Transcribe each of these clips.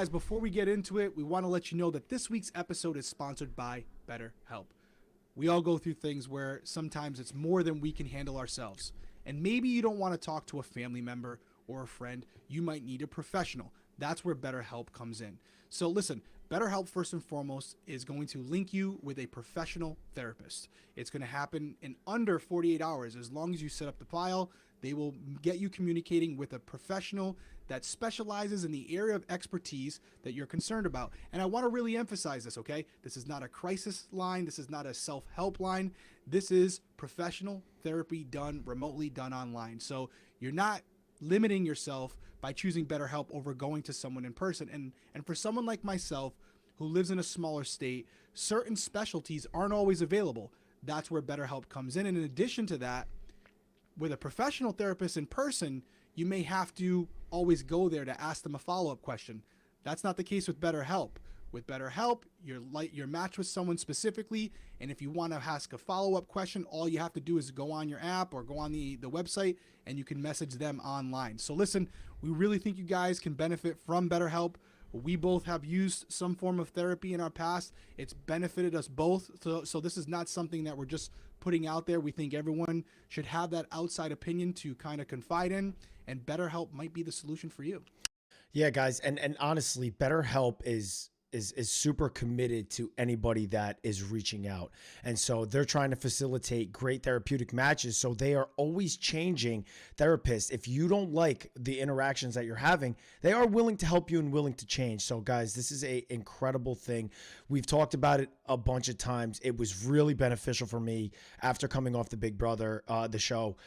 guys, before we get into it, we want to let you know that this week's episode is sponsored by BetterHelp. We all go through things where sometimes it's more than we can handle ourselves. And maybe you don't want to talk to a family member or a friend. You might need a professional. That's where BetterHelp comes in. So listen, BetterHelp first and foremost is going to link you with a professional therapist. It's going to happen in under 48 hours. As long as you set up the file, they will get you communicating with a professional that specializes in the area of expertise that you're concerned about. And I want to really emphasize this, okay? This is not a crisis line. This is not a self-help line. This is professional therapy done remotely, done online. So you're not limiting yourself by choosing BetterHelp over going to someone in person. And for someone like myself who lives in a smaller state, certain specialties aren't always available. That's where BetterHelp comes in. And in addition to that, with a professional therapist in person, you may have to always go there to ask them a follow-up question. That's not the case with BetterHelp. With BetterHelp, you're matched with someone specifically, and if you want to ask a follow-up question, all you have to do is go on your app or go on the website, and you can message them online. So listen, we really think you guys can benefit from BetterHelp. We both have used some form of therapy in our past. It's benefited us both. So this is not something that we're just putting out there. We think everyone should have that outside opinion to kind of confide in, and BetterHelp might be the solution for you. Yeah, guys. And honestly, BetterHelp is super committed to anybody that is reaching out. And so they're trying to facilitate great therapeutic matches. So they are always changing therapists. If you don't like the interactions that you're having, they are willing to help you and willing to change. So guys, this is a incredible thing. We've talked about it a bunch of times. It was really beneficial for me after coming off the Big Brother, the show,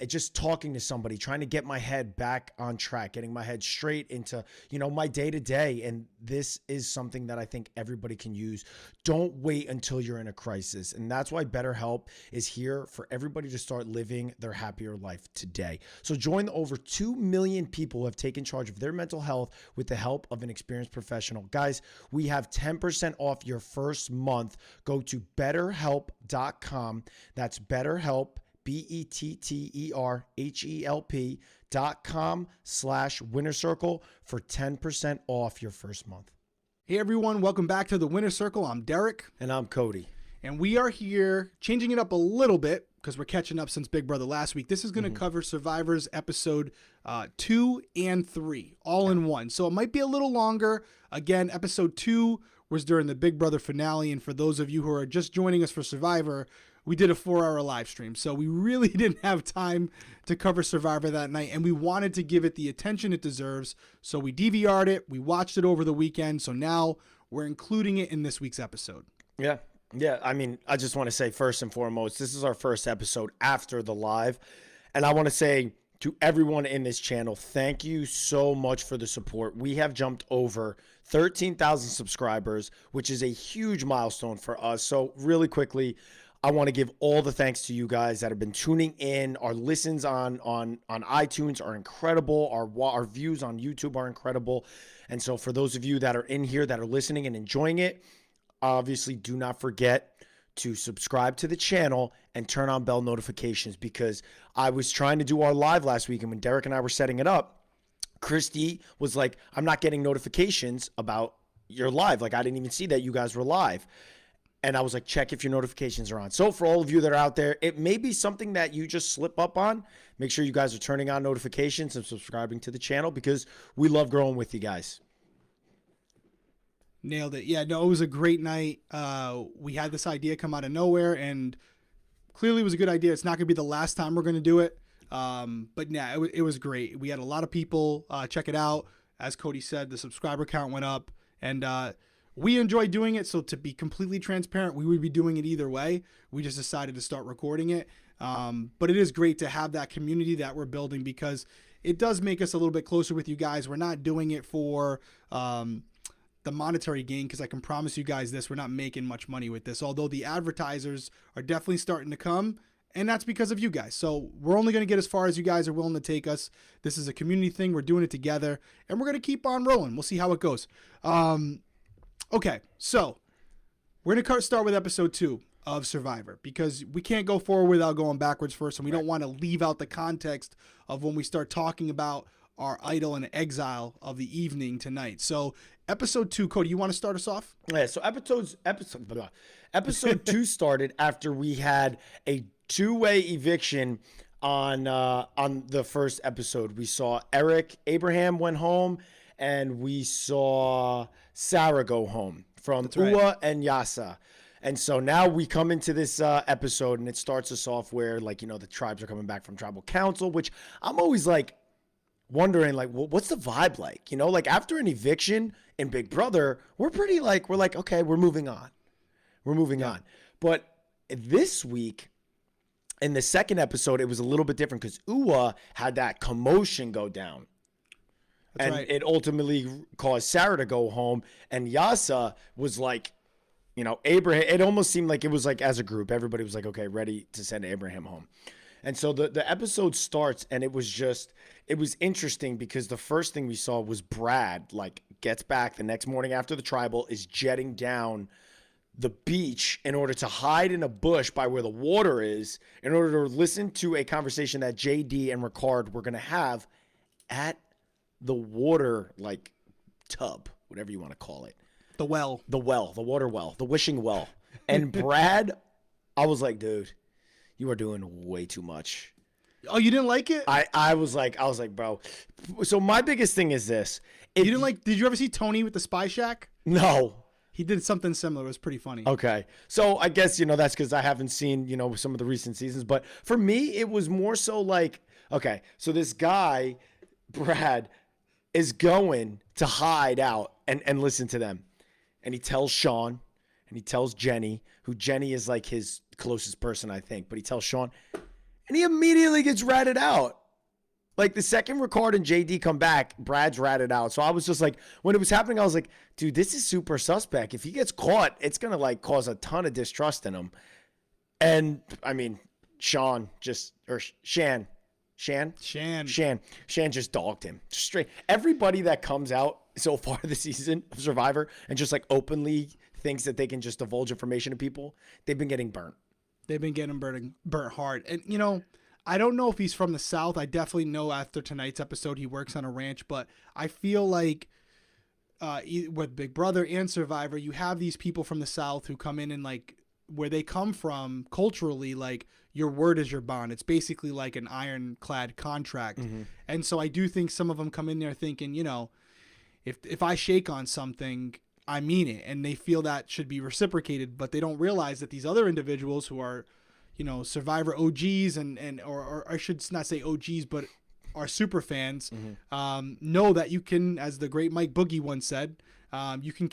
just talking to somebody, trying to get my head back on track, getting my head straight into, my day to day. And this is something that I think everybody can use. Don't wait until you're in a crisis. And that's why BetterHelp is here for everybody to start living their happier life today. So join the over 2 million people who have taken charge of their mental health with the help of an experienced professional. Guys, we have 10% off your first month. Go to betterhelp.com. That's BetterHelp, BetterHelp.com/Winner Circle for 10% off your first month. Hey everyone, welcome back to the Winner Circle. I'm Derrick. And I'm Cody. And we are here changing it up a little bit because we're catching up since Big Brother last week. This is going to cover Survivor's episode 2 and 3, all in one. So it might be a little longer. Again, episode 2 was during the Big Brother finale. And for those of you who are just joining us for Survivor, we did a 4-hour live stream. So we really didn't have time to cover Survivor that night. And we wanted to give it the attention it deserves. So we DVR'd it. We watched it over the weekend. So now we're including it in this week's episode. Yeah. I mean, I just want to say first and foremost, this is our first episode after the live. And I want to say to everyone in this channel, thank you so much for the support. We have jumped over 13,000 subscribers, which is a huge milestone for us. So really quickly, I want to give all the thanks to you guys that have been tuning in. Our listens on iTunes are incredible. Our views on YouTube are incredible. And so for those of you that are in here that are listening and enjoying it, obviously do not forget to subscribe to the channel and turn on bell notifications, because I was trying to do our live last week, and when Derrick and I were setting it up, Christy was like, I'm not getting notifications about your live. Like, I didn't even see that you guys were live. And I was like, check if your notifications are on. So for all of you that are out there, it may be something that you just slip up on. Make sure you guys are turning on notifications and subscribing to the channel, because we love growing with you guys. Nailed it. Yeah, no, it was a great night. We had this idea come out of nowhere, and clearly it was a good idea. It's not going to be the last time we're going to do it. But yeah, it was great. We had a lot of people check it out. As Cody said, the subscriber count went up, and we enjoy doing it. So to be completely transparent, we would be doing it either way. We just decided to start recording it. But it is great to have that community that we're building, because it does make us a little bit closer with you guys. We're not doing it for the monetary gain, because I can promise you guys this, we're not making much money with this, although the advertisers are definitely starting to come, and that's because of you guys. So we're only going to get as far as you guys are willing to take us. This is a community thing. We're doing it together, and we're going to keep on rolling. We'll see how it goes. Okay, so we're going to start with episode 2 of Survivor, because we can't go forward without going backwards first, and we don't want to leave out the context of when we start talking about our idol and exile of the evening tonight. So Episode 2, Cody, you want to start us off? Yeah, so episode 2 started after we had a two-way eviction on the first episode. We saw Abraham went home, and we saw Sarah go home from Ua and Yasa. And so now we come into this episode, and it starts us off where, like, the tribes are coming back from tribal council, which I'm always like wondering, like, well, what's the vibe like? Like after an eviction in Big Brother, we're like, okay, we're moving on. We're moving on. But this week, in the second episode, it was a little bit different because Ua had that commotion go down. That's right. It ultimately caused Sarah to go home. And Yasa was like, Abraham, it almost seemed like it was like as a group, everybody was like, okay, ready to send Abraham home. And so the episode starts, and it was interesting because the first thing we saw was Brad, like, gets back the next morning after the tribal, is jetting down the beach in order to hide in a bush by where the water is, in order to listen to a conversation that JD and Ricard were going to have at the water, like, tub, whatever you want to call it. The well. The water well, the wishing well. And Brad, I was like, dude, you are doing way too much. Oh, you didn't like it? I was like, bro. So my biggest thing is this. You didn't like, did you ever see Tony with the Spy Shack? No. He did something similar. It was pretty funny. Okay. So I guess, that's because I haven't seen, some of the recent seasons. But for me, it was more so like, okay, so this guy, Brad, is going to hide out and listen to them. And he tells Sean, and he tells Jenny, who Jenny is like his closest person, I think. But he tells Sean, and he immediately gets ratted out. Like, the second Ricard and JD come back, Brad's ratted out. So I was just like, when it was happening, I was like, dude, this is super suspect. If he gets caught, it's going to, like, cause a ton of distrust in him. And, I mean, Shan just dogged him. Straight. Everybody that comes out so far this season of Survivor and just, like, openly thinks that they can just divulge information to people, they've been getting burnt. They've been getting burnt hard. And, I don't know if he's from the South. I definitely know after tonight's episode he works on a ranch, but I feel like with Big Brother and Survivor, you have these people from the South who come in and, like, where they come from culturally, like, your word is your bond. It's basically like an ironclad contract. Mm-hmm. And so I do think some of them come in there thinking, if I shake on something, I mean it. And they feel that should be reciprocated, but they don't realize that these other individuals who are, Survivor OGs or I should not say OGs, but are super fans, mm-hmm. Know that you can, as the great Mike Boogie once said, you can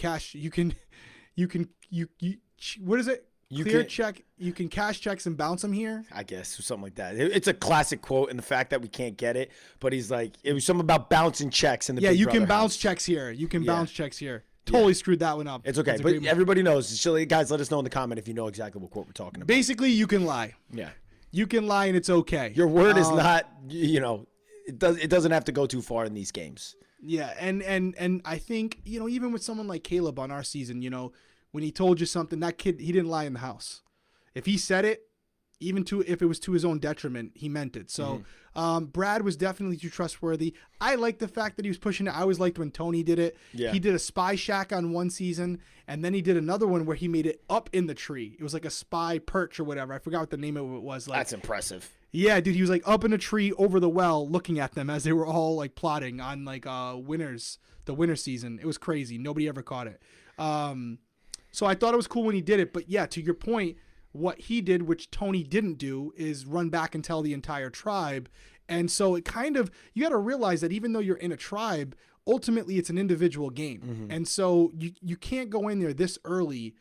what is it? Check. You can cash checks and bounce them here. I guess something like that. It's a classic quote, and the fact that we can't get it, but he's like, it was something about bouncing checks in the Big you Brother can bounce house. Checks here. You can bounce checks here. Totally screwed that one up. It's okay, but everybody knows. So, guys, let us know in the comment if you know exactly what quote we're talking about. Basically, you can lie. Yeah, you can lie, and it's okay. Your word is not. It doesn't have to go too far in these games. Yeah, and I think even with someone like Caleb on our season, when he told you something, that kid, he didn't lie in the house. If he said it, even if it was to his own detriment, he meant it. So Brad was definitely too trustworthy. I like the fact that he was pushing it. I always liked when Tony did it. Yeah. He did a spy shack on one season, and then he did another one where he made it up in the tree. It was like a spy perch or whatever. I forgot what the name of it was. Like, that's impressive. Yeah, dude, he was like up in a tree over the well looking at them as they were all like plotting on like the winter season. It was crazy. Nobody ever caught it. So I thought it was cool when he did it. But yeah, to your point, what he did, which Tony didn't do, is run back and tell the entire tribe. And so it kind of, you got to realize that even though you're in a tribe, ultimately it's an individual game. Mm-hmm. And so you can't go in there this early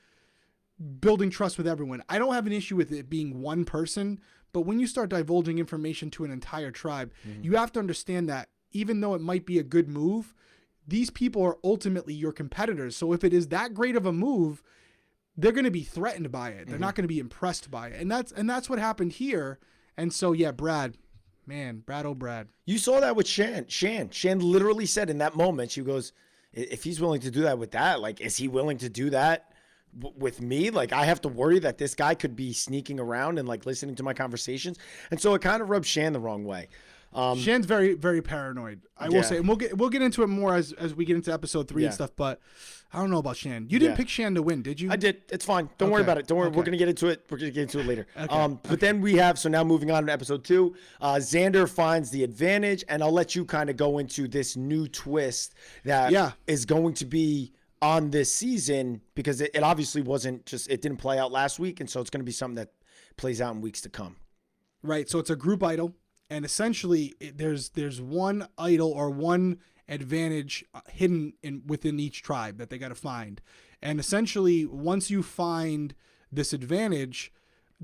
building trust with everyone. I don't have an issue with it being one person, but when you start divulging information to an entire tribe, mm-hmm. you have to understand that even though it might be a good move, these people are ultimately your competitors. So if it is that great of a move, they're going to be threatened by it. They're not going to be impressed by it. And that's what happened here. And so, yeah, Brad, oh Brad. You saw that with Shan. Shan literally said in that moment, she goes, if he's willing to do that with that, like, is he willing to do that with me? Like, I have to worry that this guy could be sneaking around and, like, listening to my conversations. And so it kind of rubbed Shan the wrong way. Shan's very, very paranoid. I will say, and we'll get into it more as we get into episode 3 and stuff. But I don't know about Shan. You didn't pick Shan to win, did you? I did. It's fine. Don't worry about it. Don't worry. We're gonna get into it. We're gonna get into it later. But then we have, so now moving on to episode 2, Xander finds the advantage, and I'll let you kind of go into this new twist that is going to be on this season, because it obviously it didn't play out last week, and so it's going to be something that plays out in weeks to come. Right. So it's a group idol, and essentially there's one idol or one advantage hidden within each tribe that they got to find. And essentially, once you find this advantage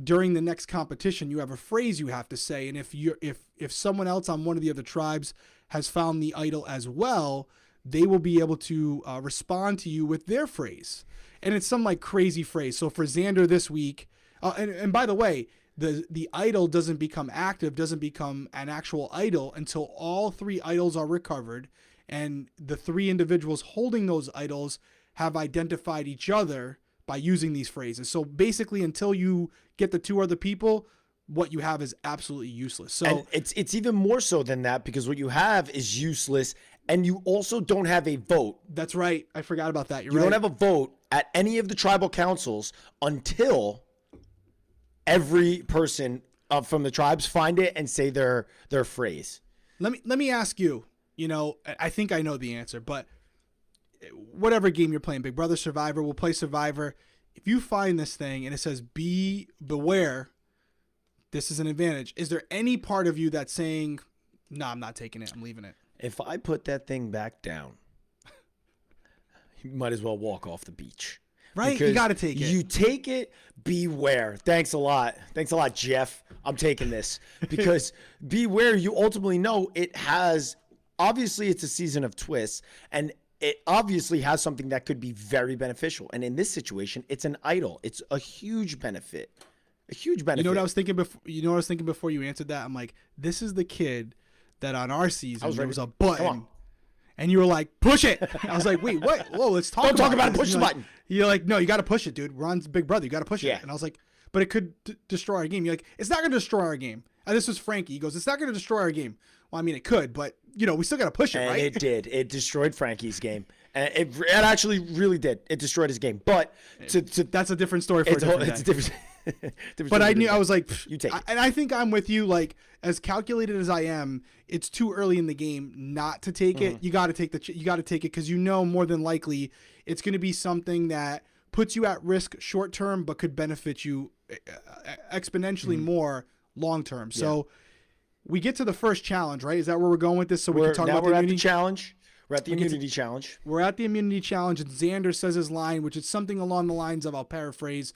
during the next competition, you have a phrase you have to say. And if someone else on one of the other tribes has found the idol as well, they will be able to respond to you with their phrase. And it's some like crazy phrase. So for Xander this week, and by the way, the idol doesn't become active, doesn't become an actual idol until all 3 idols are recovered, and the 3 individuals holding those idols have identified each other by using these phrases. So basically, until you get the 2 other people, what you have is absolutely useless. So and it's even more so than that, because what you have is useless, and you also don't have a vote. That's right. I forgot about that. You don't have a vote at any of the tribal councils until every person from the tribes find it and say their phrase. Let me ask you. I think I know the answer, but whatever game you're playing, Big Brother, Survivor, we'll play Survivor. If you find this thing and it says beware, this is an advantage. Is there any part of you that's saying, no, I'm not taking it, I'm leaving it? If I put that thing back down, you might as well walk off the beach. Right? You got to take it. You take it, beware. Thanks a lot. Thanks a lot, Jeff. I'm taking this. Because beware, you ultimately know it has, obviously it's a season of twists, and it obviously has something that could be very beneficial. And in this situation, it's an idol. It's a huge benefit. A huge benefit. You know what I was thinking before? Before you answered that? I'm like, this is the kid that on our season there was a button, and you were like, push it. I was like, wait, what? Whoa, let's talk. Don't talk about it. Push the button. You're like, no, you got to push it, dude. We're on Big Brother. You got to push it. And I was like, but it could destroy our game. You're like, it's not going to destroy our game. And this was Frankie. He goes, it's not going to destroy our game. Well, I mean, it could, but we still got to push it, and right? It did. It destroyed Frankie's game. And it actually really did. It destroyed his game. But that's a different story for a different day. It's a different. But I knew, I was like, you take it. And I think I'm with you. Like, as calculated as I am, it's too early in the game not to take it. You got to take it because more than likely it's going to be something that puts you at risk short term, but could benefit you exponentially more long term. So we get to the first challenge, right? Is that where we're going with this? So we can talk about the immunity challenge. We're at the immunity challenge. We're at the immunity challenge, and Xander says his line, which is something along the lines of, I'll paraphrase,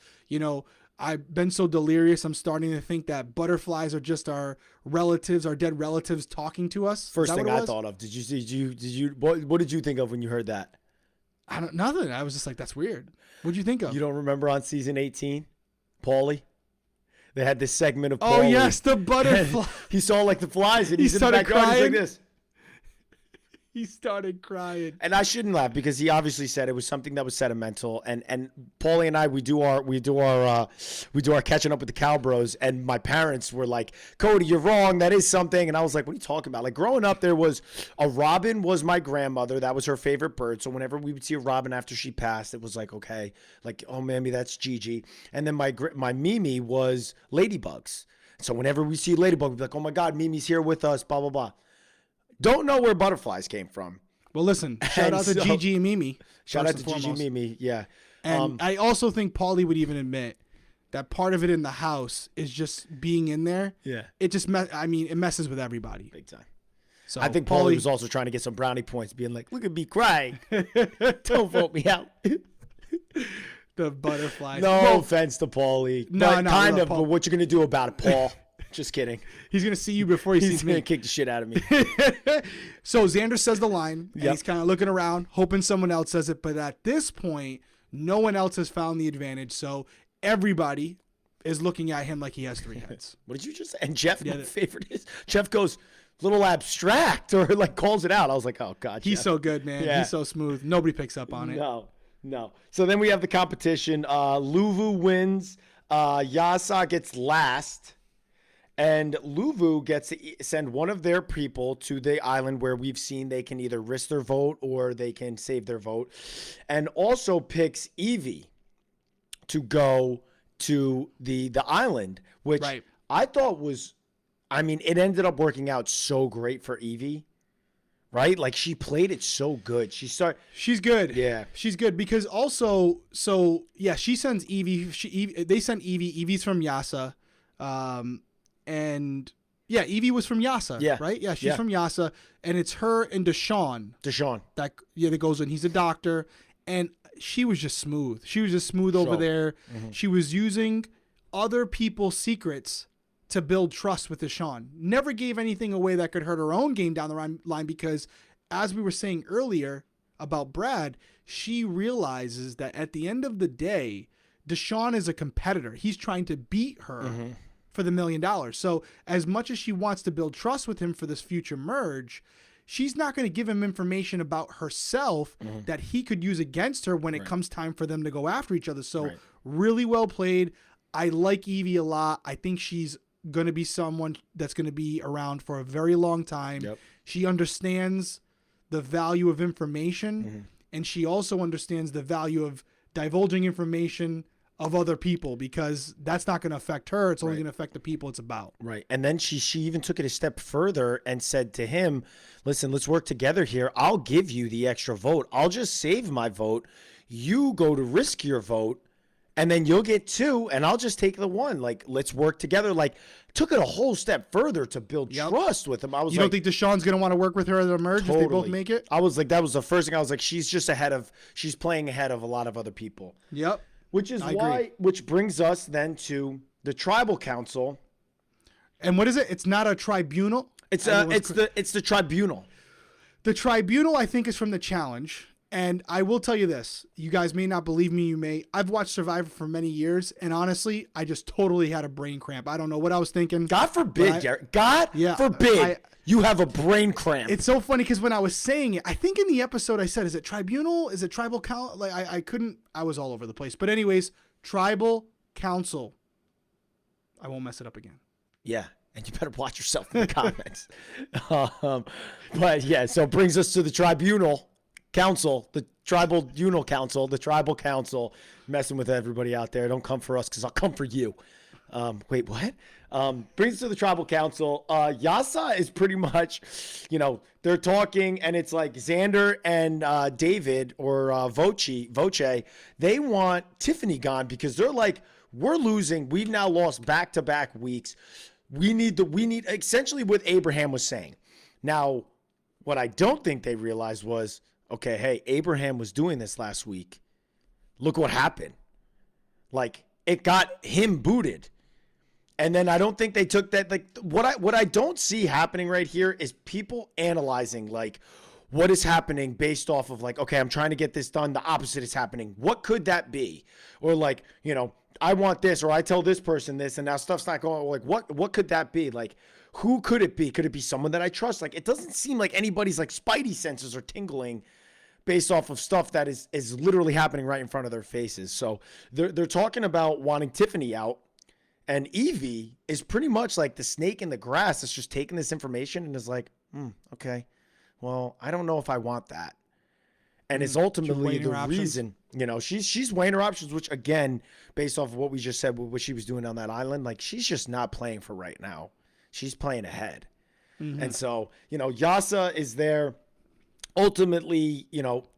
I've been so delirious, I'm starting to think that butterflies are just our relatives, our dead relatives talking to us. First thing I thought of. Did you what did you think of when you heard that? Nothing. I was just like, that's weird. What'd you think of? You don't remember on season 18, Paulie? They had this segment of Paulie. Oh yes, the butterfly. He saw like the flies, and he started crying. He's like this. He started crying. And I shouldn't laugh, because he obviously said it was something that was sentimental. And Paulie and I, we do our catching up with the Cowbros. And my parents were like, Cody, you're wrong. That is something. And I was like, what are you talking about? Like, growing up, there was a robin was my grandmother. That was her favorite bird. So whenever we would see a robin after she passed, it was like, okay, like, oh, maybe that's Gigi. And then my Mimi was ladybugs. So whenever we see ladybug, we'd be like, oh my God, Mimi's here with us, blah, blah, blah. Don't know where butterflies came from. Well, listen, shout out to Gigi and Mimi. Shout out to Gigi and Mimi, yeah. And I also think Paulie would even admit that part of it in the house is just being in there. Yeah. It just, it messes with everybody. Big time. So I think Paulie was also trying to get some brownie points, being like, look at me crying. Don't vote me out. The butterflies. No offense to Paulie. No, kind of, but what you're going to do about it, Paul? Just kidding. He's going to see you before he sees me. He's going to kick the shit out of me. So Xander says the line, and he's kind of looking around, hoping someone else says it. But at this point, no one else has found the advantage. So everybody is looking at him like he has 3 heads. What did you just say? And Jeff, my favorite is, Jeff goes, little abstract, or like calls it out. I was like, oh, God, He's Jeff. so good, man. Yeah. He's so smooth. Nobody picks up on it. No. So then we have the competition. Luvu wins. Yasa gets last. And Luvu gets to send one of their people to the island where we've seen they can either risk their vote or they can save their vote. And also picks Evie to go to the island, which Right. I thought was, I mean, it ended up working out so great for Evie, right? Like she played it so good. She's good. Yeah. She's good because also, so yeah, she sends Evie. They sent Evie. Evie's from Yasa. And yeah, Evie was from Yasa. Yeah. Right? Yeah, she's from Yasa. And it's her and Deshaun. That goes in. He's a doctor. And she was just smooth. She was just smooth over there. Mm-hmm. She was using other people's secrets to build trust with Deshaun. Never gave anything away that could hurt her own game down the line because, as we were saying earlier about Brad, she realizes that at the end of the day, Deshaun is a competitor. He's trying to beat her for the $1 million. So as much as she wants to build trust with him for this future merge, she's not going to give him information about herself that he could use against her when it comes time for them to go after each other. So really well played. I like Evie a lot. I think she's going to be someone that's going to be around for a very long time. Yep. She understands the value of information, and she also understands the value of divulging information of other people because that's not going to affect her. It's only going to affect the people it's about. Right. And then she even took it a step further and said to him, listen, let's work together here. I'll give you the extra vote. I'll just save my vote. You go to risk your vote. And then you'll get 2, and I'll just take the 1. Like, let's work together. Like, took it a whole step further to build trust with him. I was you don't think Deshaun's going to want to work with her at the merge if they both make it? I was like, that was the first thing. I was like, she's playing ahead of a lot of other people. Yep. Which brings us then to the tribal council. And what is it? It's not a tribunal? It's the tribunal. The tribunal, I think, is from the challenge. And I will tell you this. You guys may not believe me. You may. I've watched Survivor for many years. And honestly, I just totally had a brain cramp. I don't know what I was thinking. God forbid, Derrick. God forbid you have a brain cramp. It's so funny because when I was saying it, I think in the episode I said, is it tribunal? Is it tribal council? Like I couldn't. I was all over the place. But anyways, tribal council. I won't mess it up again. Yeah. And you better watch yourself in the comments. But yeah, so it brings us to the tribunal. Council, the tribunal council, the tribal council, messing with everybody out there. Don't come for us because I'll come for you. Wait, what? Brings us to the tribal council. Yasa is pretty much, they're talking and it's like Xander and David or Voce, they want Tiffany gone because they're like, we're losing. We've now lost back-to-back weeks. We need essentially what Abraham was saying. Now, what I don't think they realized was, okay, hey, Abraham was doing this last week. Look what happened. Like, it got him booted. And then I don't think they took that. Like, what I don't see happening right here is people analyzing, like, what is happening based off of, like, okay, I'm trying to get this done. The opposite is happening. What could that be? Or, like, I want this, or I tell this person this, and now stuff's not going. Like, what could that be? Like, who could it be? Could it be someone that I trust? Like, it doesn't seem like anybody's, like, spidey senses are tingling based off of stuff that is literally happening right in front of their faces. So they're talking about wanting Tiffany out, and Evie is pretty much like the snake in the grass that's just taking this information and is like, okay, well, I don't know if I want that. And it's ultimately the reason, she's weighing her options, which again, based off of what we just said, what she was doing on that island, like she's just not playing for right now. She's playing ahead. Mm-hmm. And so, Yasa is there. Ultimately,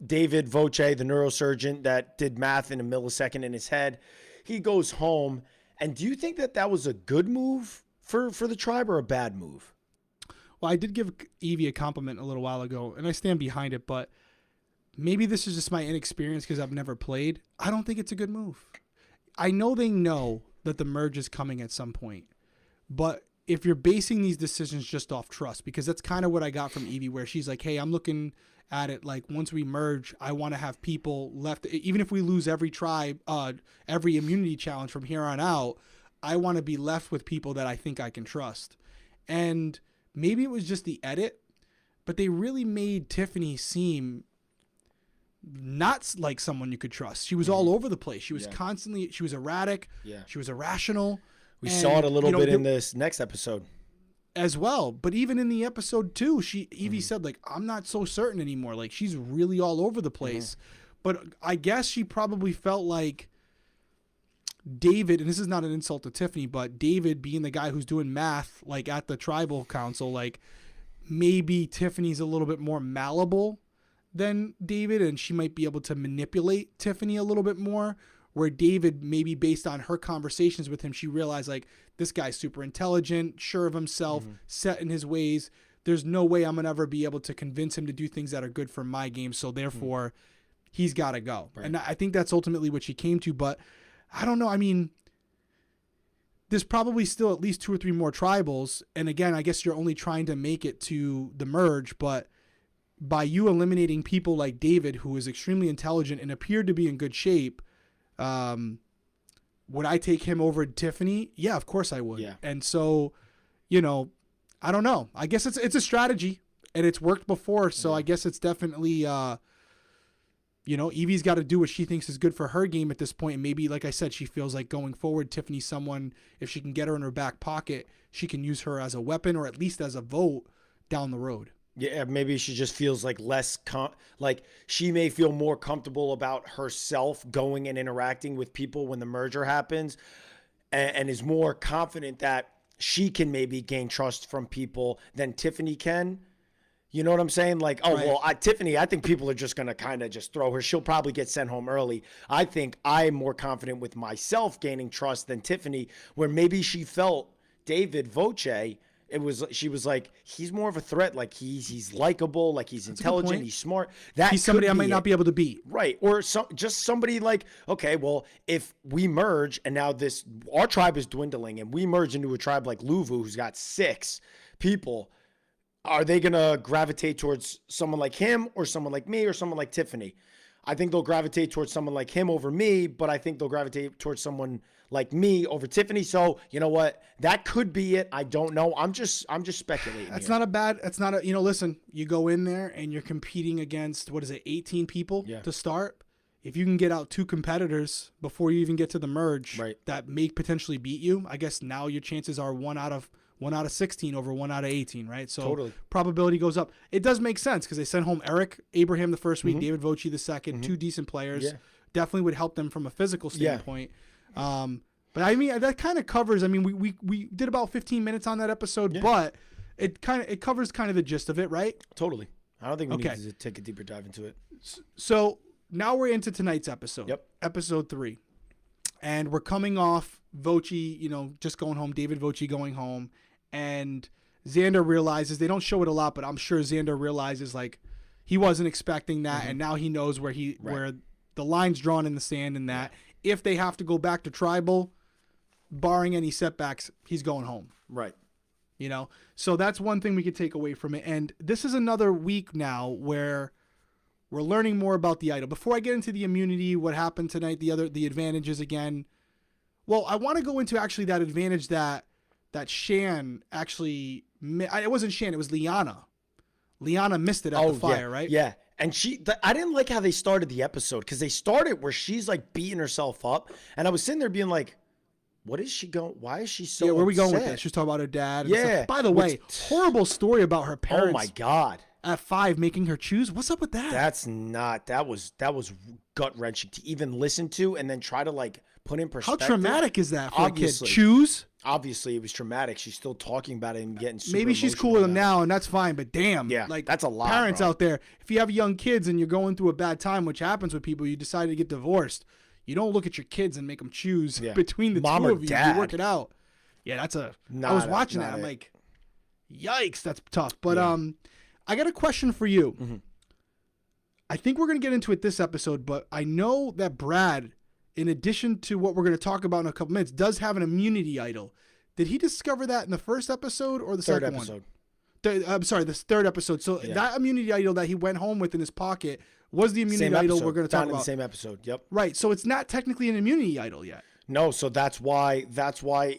David Voce, the neurosurgeon that did math in a millisecond in his head, he goes home. And do you think that was a good move for the tribe or a bad move? Well, I did give Evie a compliment a little while ago, and I stand behind it, but maybe this is just my inexperience because I've never played. I don't think it's a good move. I know they know that the merge is coming at some point, but if you're basing these decisions just off trust, because that's kind of what I got from Evie, where she's like, hey, I'm looking at it like once we merge, I want to have people left. Even if we lose every tribe, every immunity challenge from here on out, I want to be left with people that I think I can trust. And maybe it was just the edit, but they really made Tiffany seem not like someone you could trust. She was all over the place. She was constantly, she was erratic. Yeah. She was irrational. We saw it a little you know, bit in this next episode as well. But even in the episode 2, Evie said, like, I'm not so certain anymore. Like, she's really all over the place. But I guess she probably felt like David, and this is not an insult to Tiffany, but David being the guy who's doing math, like, at the tribal council, like, maybe Tiffany's a little bit more malleable than David, and she might be able to manipulate Tiffany a little bit more, where David, maybe based on her conversations with him, she realized, like, this guy's super intelligent, sure of himself, set in his ways. There's no way I'm going to ever be able to convince him to do things that are good for my game, so therefore he's got to go. Right. And I think that's ultimately what she came to, but I don't know. I mean, there's probably still at least 2 or 3 more tribals, and again, I guess you're only trying to make it to the merge, but by you eliminating people like David, who is extremely intelligent and appeared to be in good shape, would I take him over Tiffany? Yeah, of course I would. Yeah. And so, you know, I don't know. I guess it's a strategy, and it's worked before, so I guess it's definitely, you know, Evie's got to do what she thinks is good for her game at this point, and maybe, like I said, she feels like going forward, Tiffany's someone, if she can get her in her back pocket, she can use her as a weapon or at least as a vote down the road. Yeah, maybe she just feels like like she may feel more comfortable about herself going and interacting with people when the merger happens, and is more confident that she can maybe gain trust from people than Tiffany can. You know what I'm saying? Like, oh, right. Well, Tiffany, I think people are just going to kind of just throw her. She'll probably get sent home early. I think I'm more confident with myself gaining trust than Tiffany, where maybe she felt David Voce. She was like, he's more of a threat. Like he's likable, like he's intelligent, he's smart. That he's somebody I might not be able to beat. Right. Or just somebody like, okay, well, if we merge and now our tribe is dwindling and we merge into a tribe like Luvu, who's got 6 people, are they going to gravitate towards someone like him or someone like me or someone like Tiffany? I think they'll gravitate towards someone like him over me, but I think they'll gravitate towards someone like me over Tiffany. So, you know what? That could be it. I don't know. I'm just speculating. That's not a, you know, listen, you go in there and you're competing against, 18 people to start. If you can get out 2 competitors before you even get to the merge that may potentially beat you, I guess now your chances are 1 out of 16 over 1 out of 18, right? So probability goes up. It does make sense because they sent home Eric Abraham the first week, David Voce the second, 2 decent players. Yeah. Definitely would help them from a physical standpoint. Yeah. But I mean, that kind of covers, I mean, we did about 15 minutes on that episode, but it covers kind of the gist of it, right? Totally. I don't think we need to take a deeper dive into it. So now we're into tonight's episode. Yep. Episode 3. And we're coming off Voce, you know, just going home, David Voce going home. And Xander realizes, they don't show it a lot, but I'm sure Xander realizes, like, he wasn't expecting that, and now he knows where where the line's drawn in the sand, and that if they have to go back to tribal, barring any setbacks, he's going home. Right. You know? So that's one thing we could take away from it. And this is another week now where we're learning more about the idol. Before I get into the immunity, what happened tonight, the advantages again. Well, I want to go into actually that advantage that Shan actually, it wasn't Shan, it was Liana. Liana missed it at the fire, right? Yeah. And I didn't like how they started the episode, because they started where she's like beating herself up. And I was sitting there being like, what is she going? Why is she so where are we going with upset? this? She's talking about her dad. And yeah. stuff. By the way, horrible story about her parents. Oh my God. At 5, making her choose. What's up with that? That was gut wrenching to even listen to and then try to like put in perspective. How traumatic is that for a kid? Choose? Obviously, it was traumatic. She's still talking about it and getting super Maybe she's cool with him now, and that's fine, but damn. Yeah, like, that's a lot. Parents out there, if you have young kids and you're going through a bad time, which happens with people, you decide to get divorced, you don't look at your kids and make them choose between the Mom two or of you. dad. You work it out. Yeah, I was watching that. I'm like, yikes, that's tough. But I got a question for you. Mm-hmm. I think we're going to get into it this episode, but I know that Brad, in addition to what we're going to talk about in a couple minutes, does have an immunity idol. Did he discover that in the first episode or the second episode? I'm sorry, this third episode. So that immunity idol that he went home with in his pocket was the immunity idol we're going to talk about. In the same episode, yep. Right, so it's not technically an immunity idol yet. No, so that's why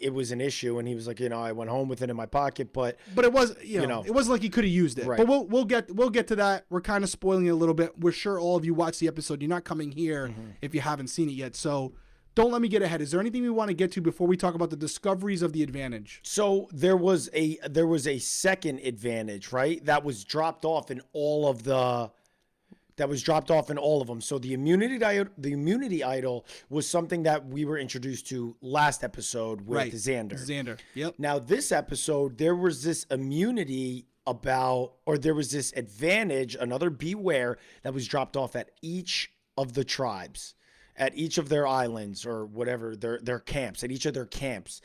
it was an issue, and he was like, I went home with it in my pocket, but it was, it wasn't like he could have used it. Right. But we'll get to that. We're kind of spoiling it a little bit. We're sure all of you watched the episode. You're not coming here if you haven't seen it yet. So don't let me get ahead. Is there anything we want to get to before we talk about the discoveries of the advantage? So there was a second advantage, right? That was dropped off in all of them. So the immunity idol was something that we were introduced to last episode with Xander. Yep. Now this episode, there was this immunity there was this advantage, another beware that was dropped off at each of the tribes, at each of their islands or whatever, their camps, at each of their camps.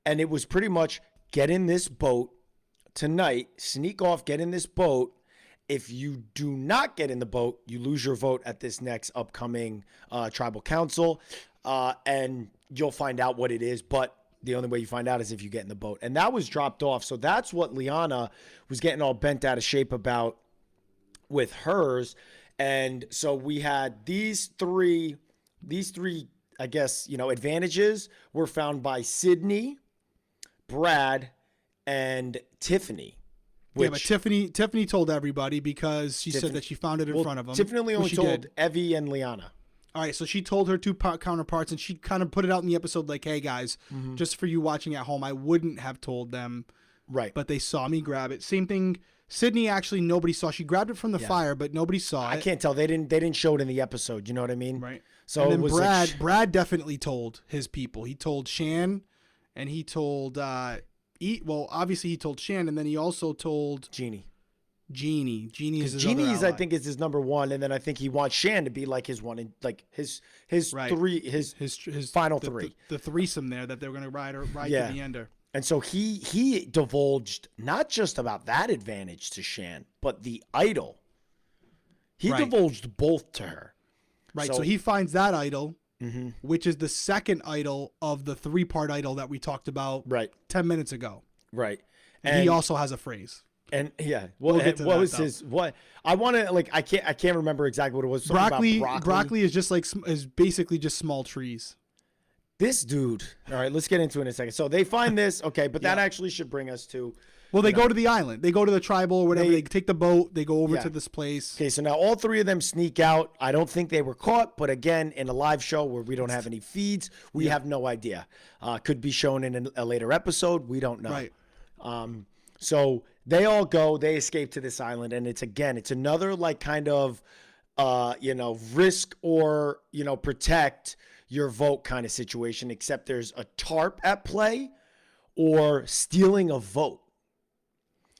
And it was pretty much get in this boat tonight, sneak off, get in this boat. If you do not get in the boat, you lose your vote at this next upcoming tribal council, and you'll find out what it is. But the only way you find out is if you get in the boat. And that was dropped off. So that's what Liana was getting all bent out of shape about with hers. And so we had these three, I guess, advantages were found by Sydney, Brad, and Tiffany. Yeah, but Tiffany told everybody because she said that she found it in front of them. Tiffany only told Evie and Liana. All right, so she told her two counterparts, and she kind of put it out in the episode like, hey, guys, just for you watching at home, I wouldn't have told them. Right. But they saw me grab it. Same thing. Sydney, actually, nobody saw. She grabbed it from the fire, but nobody saw it. I can't tell. They didn't show it in the episode. You know what I mean? Right. So and then it was Brad definitely told his people. He told Shan, and he told obviously he told Shan, and then he also told Jeannie. Jeannie is his Jeannie's, other ally. I think, is his number one, and then I think he wants Shan to be like his one, and like his final three. The threesome there that they were going to ride to the ender. And so he divulged not just about that advantage to Shan, but the idol. He divulged both to her. Right. So he finds that idol, which is the second idol of the 3-part idol that we talked about 10 minutes ago. Right. And he also has a phrase. And what I want to I can't remember exactly what it was. Broccoli is basically just small trees. This dude. All right, let's get into it in a second. So they find this, okay, but that actually should bring us to. Well, they go to the island. They go to the tribal or whatever. They take the boat. They go over to this place. Okay, so now all three of them sneak out. I don't think they were caught, but again, in a live show where we don't have any feeds, we have no idea. Could be shown in a later episode. We don't know. Right. So they all go. They escape to this island, and it's another kind of, risk or protect your vote kind of situation, except there's a tarp at play or stealing a vote.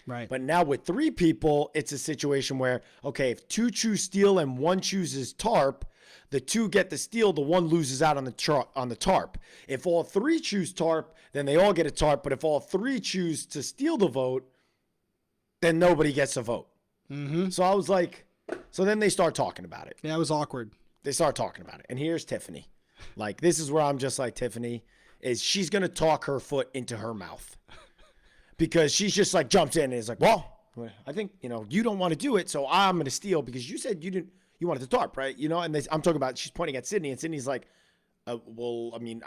Right. But now with 3 people, it's a situation where, okay, if 2 choose steal and 1 chooses tarp, the 2 get the steal, the 1 loses out on the tarp. If all 3 choose tarp, then they all get a tarp. But if all 3 choose to steal the vote, then nobody gets a vote. Mm-hmm. So I was like, so then they start talking about it. Yeah, it was awkward. They start talking about it. And here's Tiffany. This is where I'm just like, Tiffany is she's going to talk her foot into her mouth because she's just jumps in and is like, well, I think, you don't want to do it. So I'm going to steal because you said you wanted to tarp, right? And I'm talking about, she's pointing at Sydney and Sydney's like, well, I mean,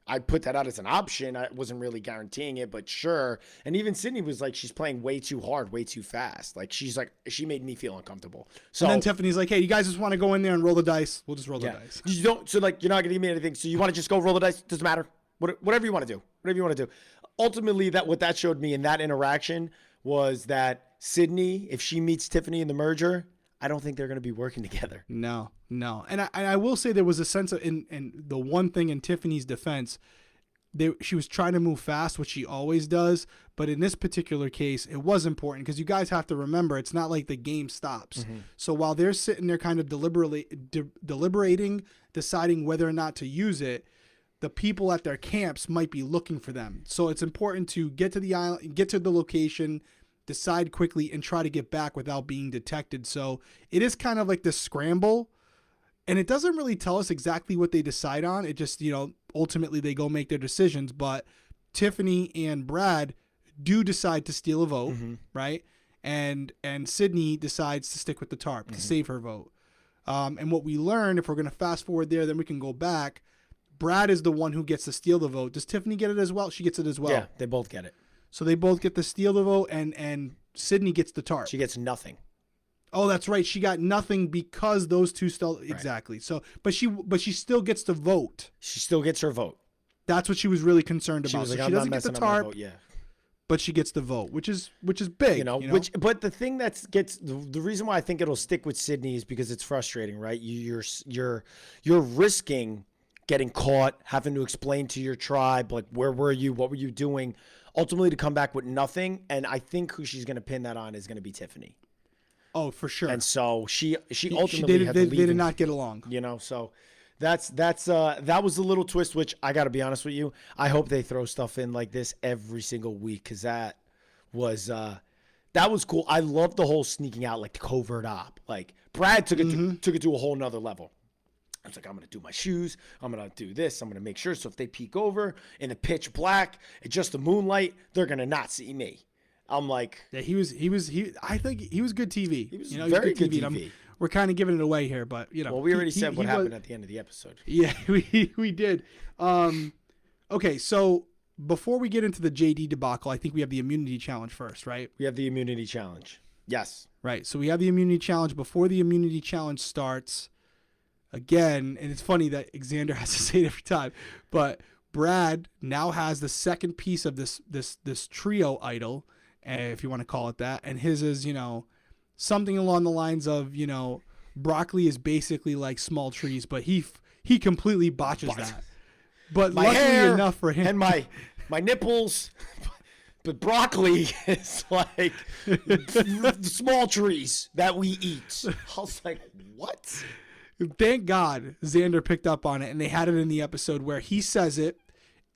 I put that out as an option. I wasn't really guaranteeing it, but sure. And even Sydney was like, she's playing way too hard, way too fast. She made me feel uncomfortable. So and then Tiffany's like, hey, you guys just want to go in there and roll the dice? We'll just roll the dice. You don't, so you're not going to give me anything. So you want to just go roll the dice? Doesn't matter. Whatever you want to do. Whatever you want to do. Ultimately, what that showed me in that interaction was that Sydney, if she meets Tiffany in the merger, I don't think they're going to be working together. No. And I will say there was a sense of, in the one thing in Tiffany's defense, she was trying to move fast, which she always does. But in this particular case, it was important because you guys have to remember, it's not like the game stops. Mm-hmm. So while they're sitting there kind of deliberating, deciding whether or not to use it, the people at their camps might be looking for them. So it's important to get to the island, get to the location, decide quickly, and try to get back without being detected. So it is kind of like this scramble. And it doesn't really tell us exactly what they decide on. It just, ultimately they go make their decisions. But Tiffany and Brad do decide to steal a vote, right? And Sydney decides to stick with the tarp to save her vote. And what we learn, if we're going to fast forward there, then we can go back. Brad is the one who gets to steal the vote. Does Tiffany get it as well? She gets it as well. Yeah, they both get it. So they both get to steal the vote, and Sydney gets the tarp. She gets nothing. Oh, that's right. She got nothing because those two still exactly. So, but she still gets to vote. She still gets her vote. That's what she was really concerned She about. was So like, she I'm not doesn't get the messing up my tarp, vote. Yeah. but she gets the vote, which is big. But the thing the reason why I think it'll stick with Sydney is because it's frustrating, right? You're risking getting caught, having to explain to your tribe, like, where were you? What were you doing? Ultimately to come back with nothing. And I think who she's going to pin that on is going to be Tiffany. Oh, for sure. And so she ultimately had to leave. They did not get along. So that was a little twist, which I got to be honest with you. I hope they throw stuff in like this every single week, because that was cool. I love the whole sneaking out, like the covert op. Like Brad took it to a whole nother level. I was like, I'm going to do my shoes. I'm going to do this. I'm going to make sure. So if they peek over in the pitch black, it's just the moonlight, they're going to not see me. I'm like, yeah, I think he was good TV. He was very good TV. We're kind of giving it away here, but Well, we already said what happened at the end of the episode. Yeah, we did. Okay, so before we get into the JD debacle, I think we have the immunity challenge first, right? We have the immunity challenge. Yes. Right. So we have the immunity challenge. Before the immunity challenge starts, again, and it's funny that Xander has to say it every time, but Brad now has the second piece of this trio idol, if you want to call it that, and his is, something along the lines of, broccoli is basically like small trees, but he completely botches that. But my luckily hair enough for him, and my nipples, but broccoli is like small trees that we eat. I was like, what? Thank God Xander picked up on it, and they had it in the episode where he says it,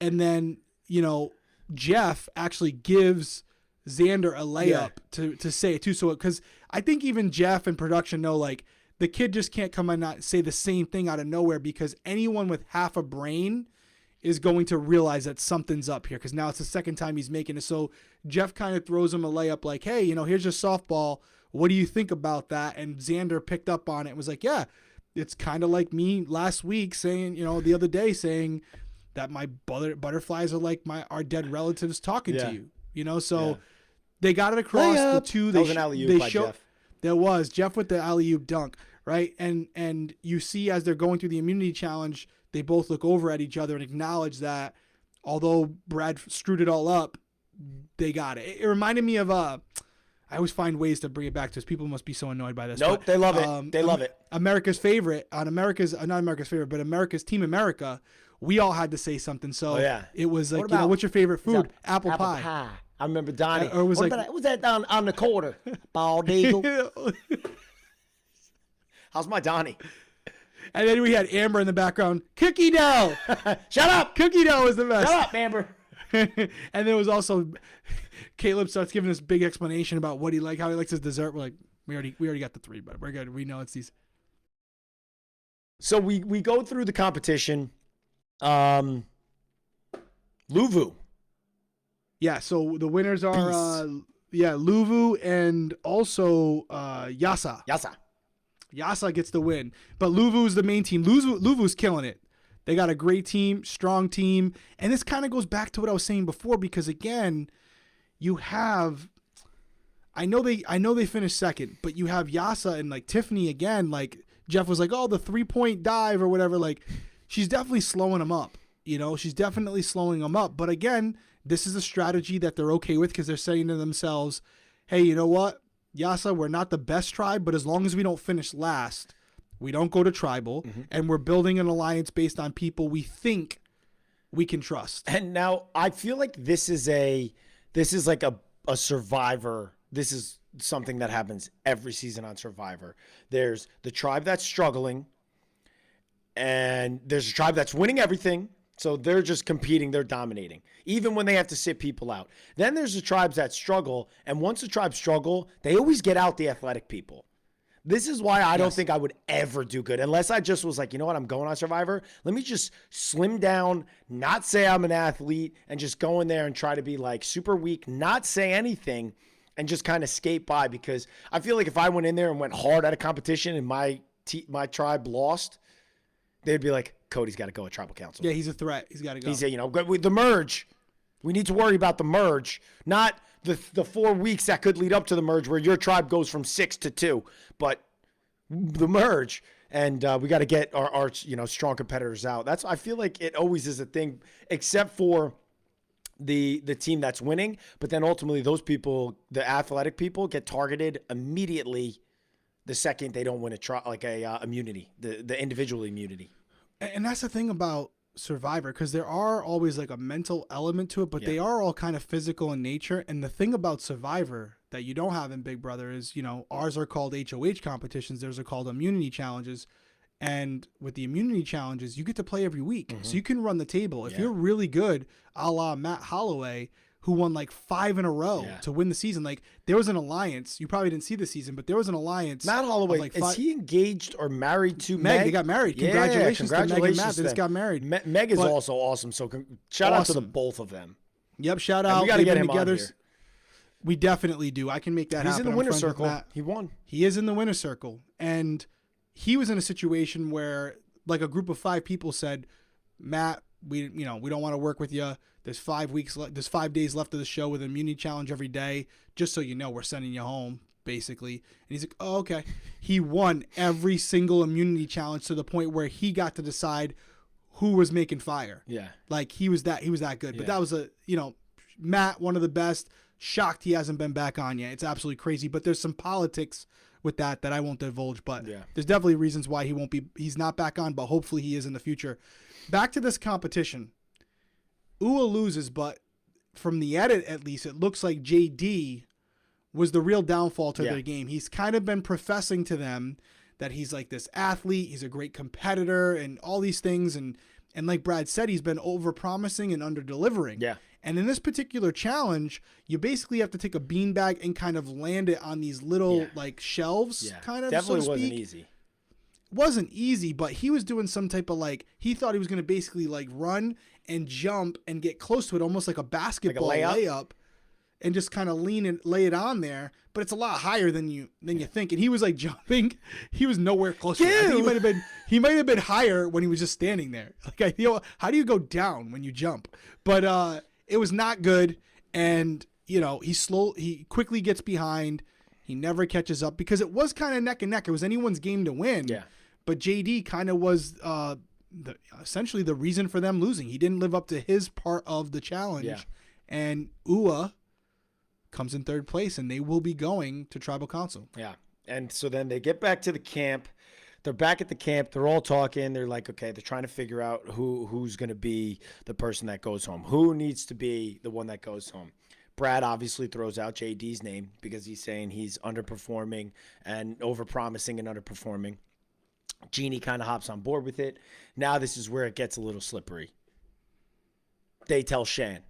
and then Jeff actually gives Xander a layup to say it too. So because I think even Jeff and production know, like, the kid just can't come and not say the same thing out of nowhere, because anyone with half a brain is going to realize that something's up here, because now it's the second time he's making it. So Jeff kind of throws him a layup like, hey, here's your softball. What do you think about that? And Xander picked up on it and was like, yeah, it's kind of like me last week saying, the other day saying that my butterflies are like our dead relatives talking to you, so they got it across the two. That was an alley-oop by Jeff. There was Jeff with the alley-oop dunk, right? And you see as they're going through the immunity challenge, they both look over at each other and acknowledge that although Brad screwed it all up, they got it. It reminded me of I always find ways to bring it back to this. People must be so annoyed by this. Nope, they love it. They love it. America's favorite on America's not America's favorite, but America's Team America. We all had to say something. So it was like, what's your favorite food? Apple pie. I remember Donnie. Or it was what was that on the quarter? Bald eagle. How's my Donnie? And then we had Amber in the background. Cookie dough. Shut up. Cookie dough is the best. Shut up, Amber. And there was also Caleb starts giving this big explanation about how he likes his dessert. We're like, we already got the three, but we're good. We know it's these. So we go through the competition. Luvu. Yeah, so the winners are Luvu and also Yasa. Yasa gets the win. But Luvu's the main team. Luvu's killing it. They got a great team, strong team. And this kind of goes back to what I was saying before, because again, you have I know they finished second, but you have Yasa and like Tiffany again, like Jeff was like, "Oh, the 3-point dive or whatever." Like, she's definitely slowing them up. She's definitely slowing them up. But again, this is a strategy that they're okay with, because they're saying to themselves, "Hey, you know what? Yasa, we're not the best tribe, but as long as we don't finish last, we don't go to tribal, and we're building an alliance based on people we think we can trust." And now I feel like this is like a Survivor. This is something that happens every season on Survivor. There's the tribe that's struggling, and there's a tribe that's winning everything. So they're just competing, they're dominating, even when they have to sit people out. Then there's the tribes that struggle, and once the tribes struggle, they always get out the athletic people. This is why I don't think I would ever do good, unless I just was like, you know what, I'm going on Survivor. Let me just slim down, not say I'm an athlete, and just go in there and try to be like super weak, not say anything, and just kind of skate by. Because I feel like if I went in there and went hard at a competition and my tribe lost, they'd be like, Cody's got to go at tribal council. Yeah, he's a threat. He's got to go. With the merge. We need to worry about the merge, not the 4 weeks that could lead up to the merge where your tribe goes from 6 to 2, but the merge. And we got to get our strong competitors out. I feel like it always is a thing, except for the team that's winning. But then ultimately those people, the athletic people, get targeted immediately the second they don't win immunity, the individual immunity. And that's the thing about Survivor, because there are always like a mental element to it, but they are all kind of physical in nature. And the thing about Survivor that you don't have in Big Brother is, ours are called HOH competitions. Theirs are called immunity challenges. And with the immunity challenges, you get to play every week. So you can run the table. If you're really good, a la Matt Holloway, who won like 5 in a row to win the season. Like, there was an alliance. You probably didn't see the season, but there was an alliance. Matt Holloway, is he engaged or married to Meg? They got married. Congratulations to Meg and Matt. They just got married. Meg is also awesome. So shout out to the both of them. Yep, shout out. We got to get him together. On here. We definitely do. I can make that happen. He's in the winner's circle. He won. He is in the winner's circle. And he was in a situation where like a group of 5 people said, Matt, we don't want to work with you. There's 5 weeks left. There's 5 days left of the show with an immunity challenge every day. Just so you know, we're sending you home, basically. And he's like, oh, okay. He won every single immunity challenge to the point where he got to decide who was making fire. Yeah. Like he was that good. But that was Matt, one of the best. Shocked he hasn't been back on yet. It's absolutely crazy. But there's some politics with that I won't divulge. But there's definitely reasons why he's not back on, but hopefully he is in the future. Back to this competition. Ua loses, but from the edit, at least, it looks like JD was the real downfall to their game. He's kind of been professing to them that he's like this athlete, he's a great competitor, and all these things. And like Brad said, he's been over-promising and under-delivering. Yeah. And in this particular challenge, you basically have to take a beanbag and kind of land it on these little like shelves, kind of, definitely so to speak. Wasn't easy. Wasn't easy, but he was doing some type of he thought he was going to basically like run and jump and get close to it, almost like a basketball layup, and just kind of lean and lay it on there. But it's a lot higher than you think. And he was like jumping. He was nowhere close to it. I think he might have been higher when he was just standing there. Like, I feel, how do you go down when you jump? But it was not good. And he quickly gets behind. He never catches up because it was kind of neck and neck. It was anyone's game to win. Yeah. But JD kind of was essentially the reason for them losing. He didn't live up to his part of the challenge. Yeah. And Ua comes in 3rd place, and they will be going to Tribal Council. Yeah. And so then they get back to the camp. They're back at the camp. They're all talking. They're like, okay, they're trying to figure out who's going to be the person that goes home. Who needs to be the one that goes home? Brad obviously throws out JD's name because he's saying he's underperforming and overpromising and underperforming. Jeannie kind of hops on board with it. Now this is where it gets a little slippery. They tell Shan.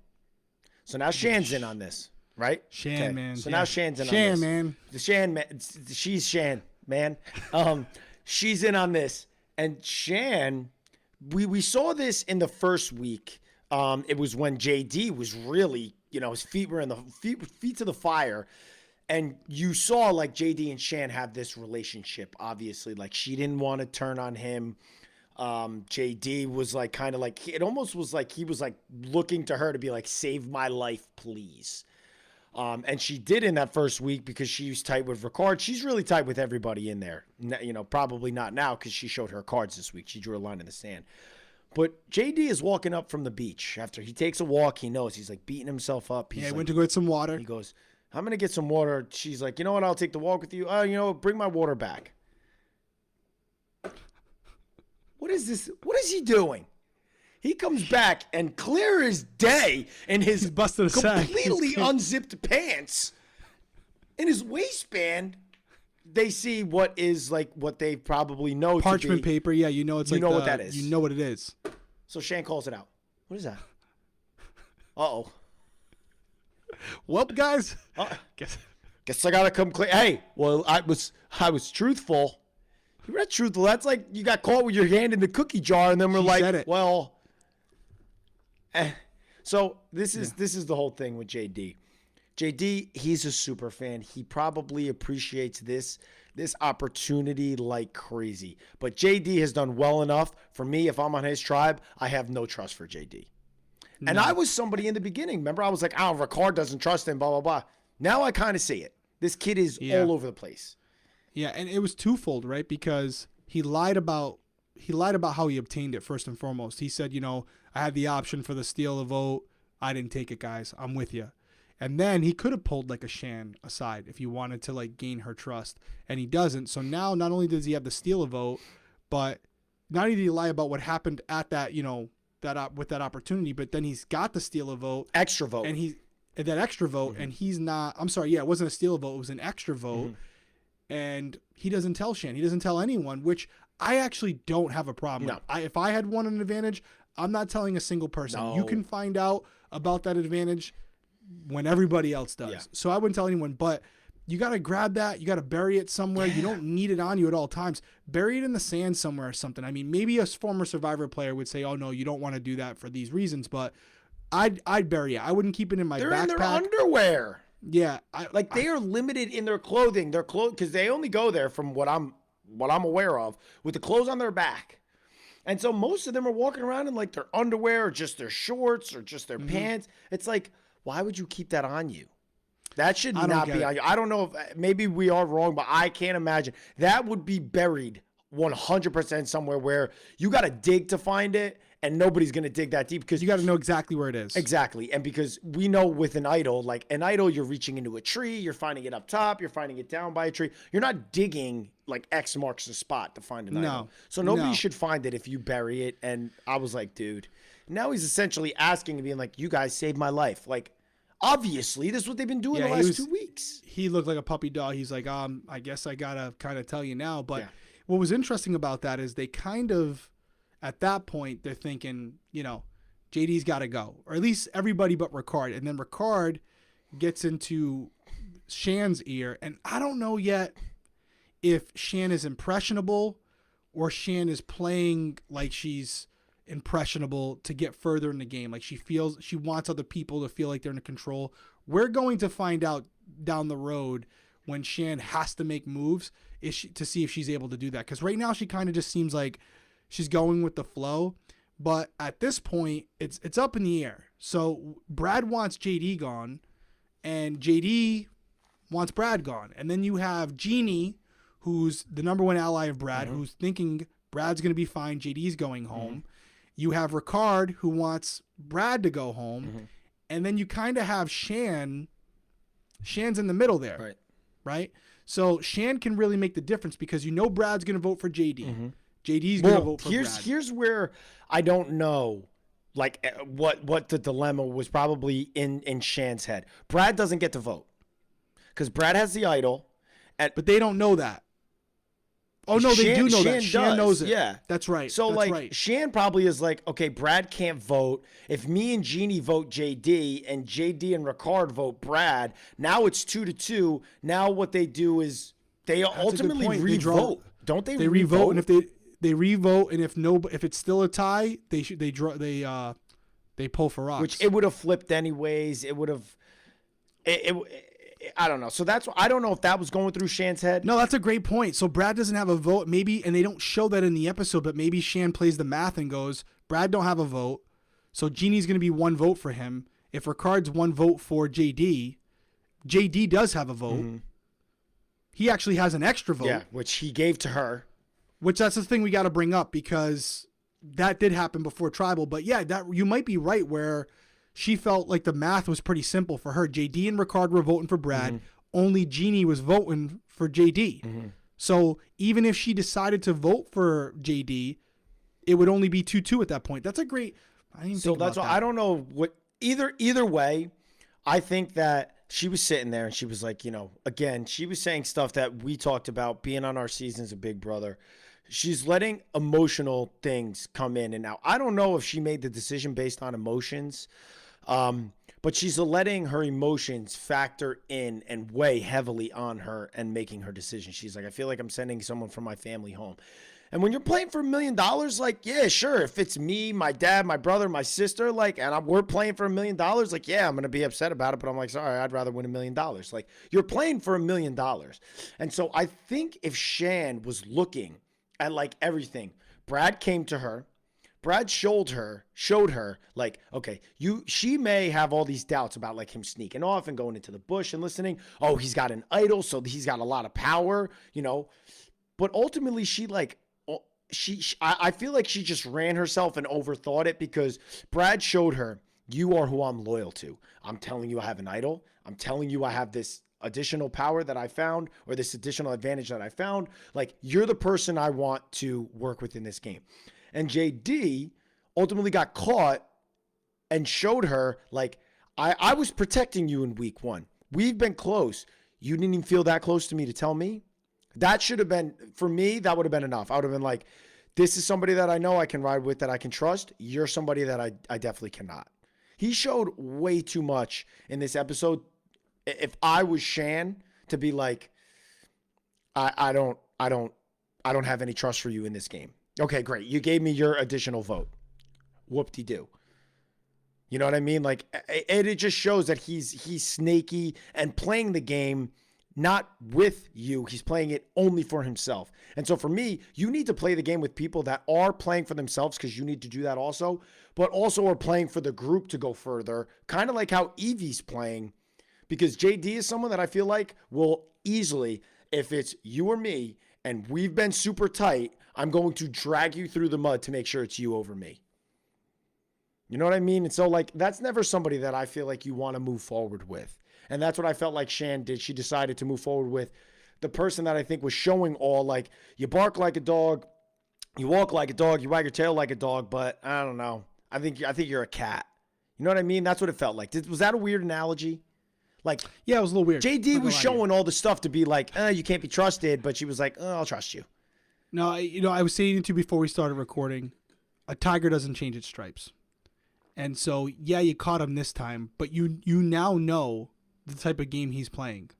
So now Shan's in on this, right? Shan, man. So now Shan's in on this. Shan, man. The Shan, man. She's Shan, man. She's in on this. And Shan, we saw this in the first week. It was when JD was really, his feet were in the feet to the fire. And you saw like JD and Shan have this relationship, obviously. Like she didn't want to turn on him. JD was like kind of like, it almost was like he was like looking to her to be like, save my life, please. And she did in that first week because she was tight with Ricard. She's really tight with everybody in there. Probably not now because she showed her cards this week. She drew a line in the sand. But JD is walking up from the beach. After he takes a walk, he knows he's like beating himself up. He went to go get some water. He goes, I'm going to get some water. She's like, you know what? I'll take the walk with you. Bring my water back. What is this? What is he doing? He comes back and clear as day in his completely unzipped pants. In his waistband, they see what is like what they probably know. Parchment paper. Yeah, it's like what that is. You know what it is. So Shan calls it out. What is that? Uh-oh. Well, guys, guess I gotta come clean. Hey, well, I was truthful. You were truthful. That's like you got caught with your hand in the cookie jar, and then we're like, well. So this is the whole thing with JD. JD, he's a super fan. He probably appreciates this opportunity like crazy. But JD has done well enough for me. If I'm on his tribe, I have no trust for JD. And No. I was somebody in the beginning. Remember, I was like, oh, Ricard doesn't trust him, blah, blah, blah. Now I kind of see it. This kid is all over the place. Yeah, and it was twofold, right? Because he lied about how he obtained it first and foremost. He said, I had the option for the steal a vote. I didn't take it, guys. I'm with you. And then he could have pulled like a Shan aside if he wanted to like gain her trust, and he doesn't. So now not only does he have the steal a vote, but not only did he lie about what happened at that, with that opportunity, but then he's got the steal a vote, Extra vote. and that extra vote, and he's not. I'm sorry, yeah, it wasn't a steal a vote; it was an extra vote, and he doesn't tell Shan. He doesn't tell anyone, which I actually don't have a problem with. If I had won an advantage, I'm not telling a single person. No. You can find out about that advantage when everybody else does. Yeah. So I wouldn't tell anyone, but you got to grab that. You got to bury it somewhere. You don't need it on you at all times. Bury it in the sand somewhere or something. I mean, maybe a former Survivor player would say, oh, no, you don't want to do that for these reasons, but I'd bury it. I wouldn't keep it in my backpack. They're in their underwear. Yeah. They are limited in their clothing. Their clothes, because they only go there from what I'm aware of with the clothes on their back. And so most of them are walking around in like their underwear or just their shorts or just their pants. It's like, why would you keep that on you? That should not be on you. I don't know if maybe we are wrong, but I can't imagine. That would be buried 100% somewhere where you got to dig to find it, and nobody's going to dig that deep because you got to know exactly where it is. Exactly. And because we know with an idol, like an idol, you're reaching into a tree, you're finding it up top, you're finding it down by a tree. You're not digging like X marks the spot to find an idol. So nobody should find it if you bury it. And I was like, dude, now he's essentially asking and being like, you guys saved my life. Like, obviously, this is what they've been doing the last 2 weeks. He looked like a puppy dog. He's like, I guess I got to kind of tell you now. But what was interesting about that is they kind of, at that point, they're thinking, JD's got to go. Or at least everybody but Ricard. And then Ricard gets into Shan's ear. And I don't know yet if Shan is impressionable or Shan is playing like she's impressionable to get further in the game. Like she wants other people to feel like they're in control. We're going to find out down the road when Shan has to make moves to see if she's able to do that. Because right now she kind of just seems like she's going with the flow. But at this point, it's up in the air. So Brad wants JD gone, and JD wants Brad gone. And then you have Jeannie, who's the number one ally of Brad, who's thinking Brad's going to be fine, JD's going home. You have Ricard, who wants Brad to go home. And then you kind of have Shan. Shan's in the middle there. Right? So Shan can really make the difference because Brad's going to vote for JD. JD's going to vote for Brad. Here's where I don't know like what the dilemma was probably in Shan's head. Brad doesn't get to vote because Brad has the idol. But they don't know that. Oh, no, they do know that. Shan knows it. Yeah. That's right. So, Shan probably is like, okay, Brad can't vote. If me and Jeannie vote JD and JD and Ricard vote Brad, now it's 2-2. Now what they do is they ultimately re-vote. Don't they? They re-vote, and if they re-vote, and if it's still a tie, they pull for rocks. Which it would have flipped anyways. It would have. I don't know. So I don't know if that was going through Shan's head. No, that's a great point. So Brad doesn't have a vote, maybe, and they don't show that in the episode, but maybe Shan plays the math and goes, Brad don't have a vote, so Jeannie's going to be one vote for him. If Ricard's one vote for JD does have a vote. He actually has an extra vote. Yeah, which he gave to her. Which that's the thing we got to bring up because that did happen before Tribal. But yeah, that you might be right where she felt like the math was pretty simple for her. JD and Ricard were voting for Brad. Only Jeannie was voting for JD. So even if she decided to vote for JD, it would only be 2-2 at that point. That's a great. I didn't think about that. I don't know what either way. I think that she was sitting there and she was like, again, she was saying stuff that we talked about being on our seasons of Big Brother. She's letting emotional things come in and out. I don't know if she made the decision based on emotions, but she's letting her emotions factor in and weigh heavily on her and making her decision. She's like, I feel like I'm sending someone from my family home. And when you're playing for $1 million, like, yeah, sure. If it's me, my dad, my brother, my sister, like, and we're playing for $1 million, like, yeah, I'm going to be upset about it. But I'm like, sorry, I'd rather win $1 million. Like, you're playing for $1 million. And so I think if Shan was looking at like everything, Brad came to her. Brad showed her like, okay, she may have all these doubts about like him sneaking off and going into the bush and listening. Oh, he's got an idol, so he's got a lot of power, you know. But ultimately, I feel like she just ran herself and overthought it, because Brad showed her, you are who I'm loyal to. I'm telling you I have an idol. I'm telling you I have this additional power that I found, or this additional advantage that I found. Like, you're the person I want to work with in this game. And JD ultimately got caught and showed her, like, I was protecting you in week 1. We've been close. You didn't even feel that close to me to tell me. That should have been, for me, that would have been enough. I would have been like, this is somebody that I know I can ride with, that I can trust. You're somebody that I definitely cannot. He showed way too much in this episode. If I was Shan, to be like, I don't have any trust for you in this game. Okay, great. You gave me your additional vote. Whoop-de-doo. You know what I mean? Like, it just shows that he's snaky and playing the game not with you. He's playing it only for himself. And so for me, you need to play the game with people that are playing for themselves, because you need to do that also, but also are playing for the group to go further, kind of like how Evie's playing, because JD is someone that I feel like will easily, if it's you or me and we've been super tight, I'm going to drag you through the mud to make sure it's you over me. You know what I mean? And so, like, that's never somebody that I feel like you want to move forward with. And that's what I felt like Shan did. She decided to move forward with the person that I think was showing all, like, you bark like a dog, you walk like a dog, you wag your tail like a dog, but I don't know. I think you're a cat. You know what I mean? That's what it felt like. Was that a weird analogy? Like, Yeah, it was a little weird. JD was showing all the stuff to be like, you can't be trusted, but she was like, I'll trust you. No, I was saying to you before we started recording, a tiger doesn't change its stripes. And so, yeah, you caught him this time, but you now know the type of game he's playing.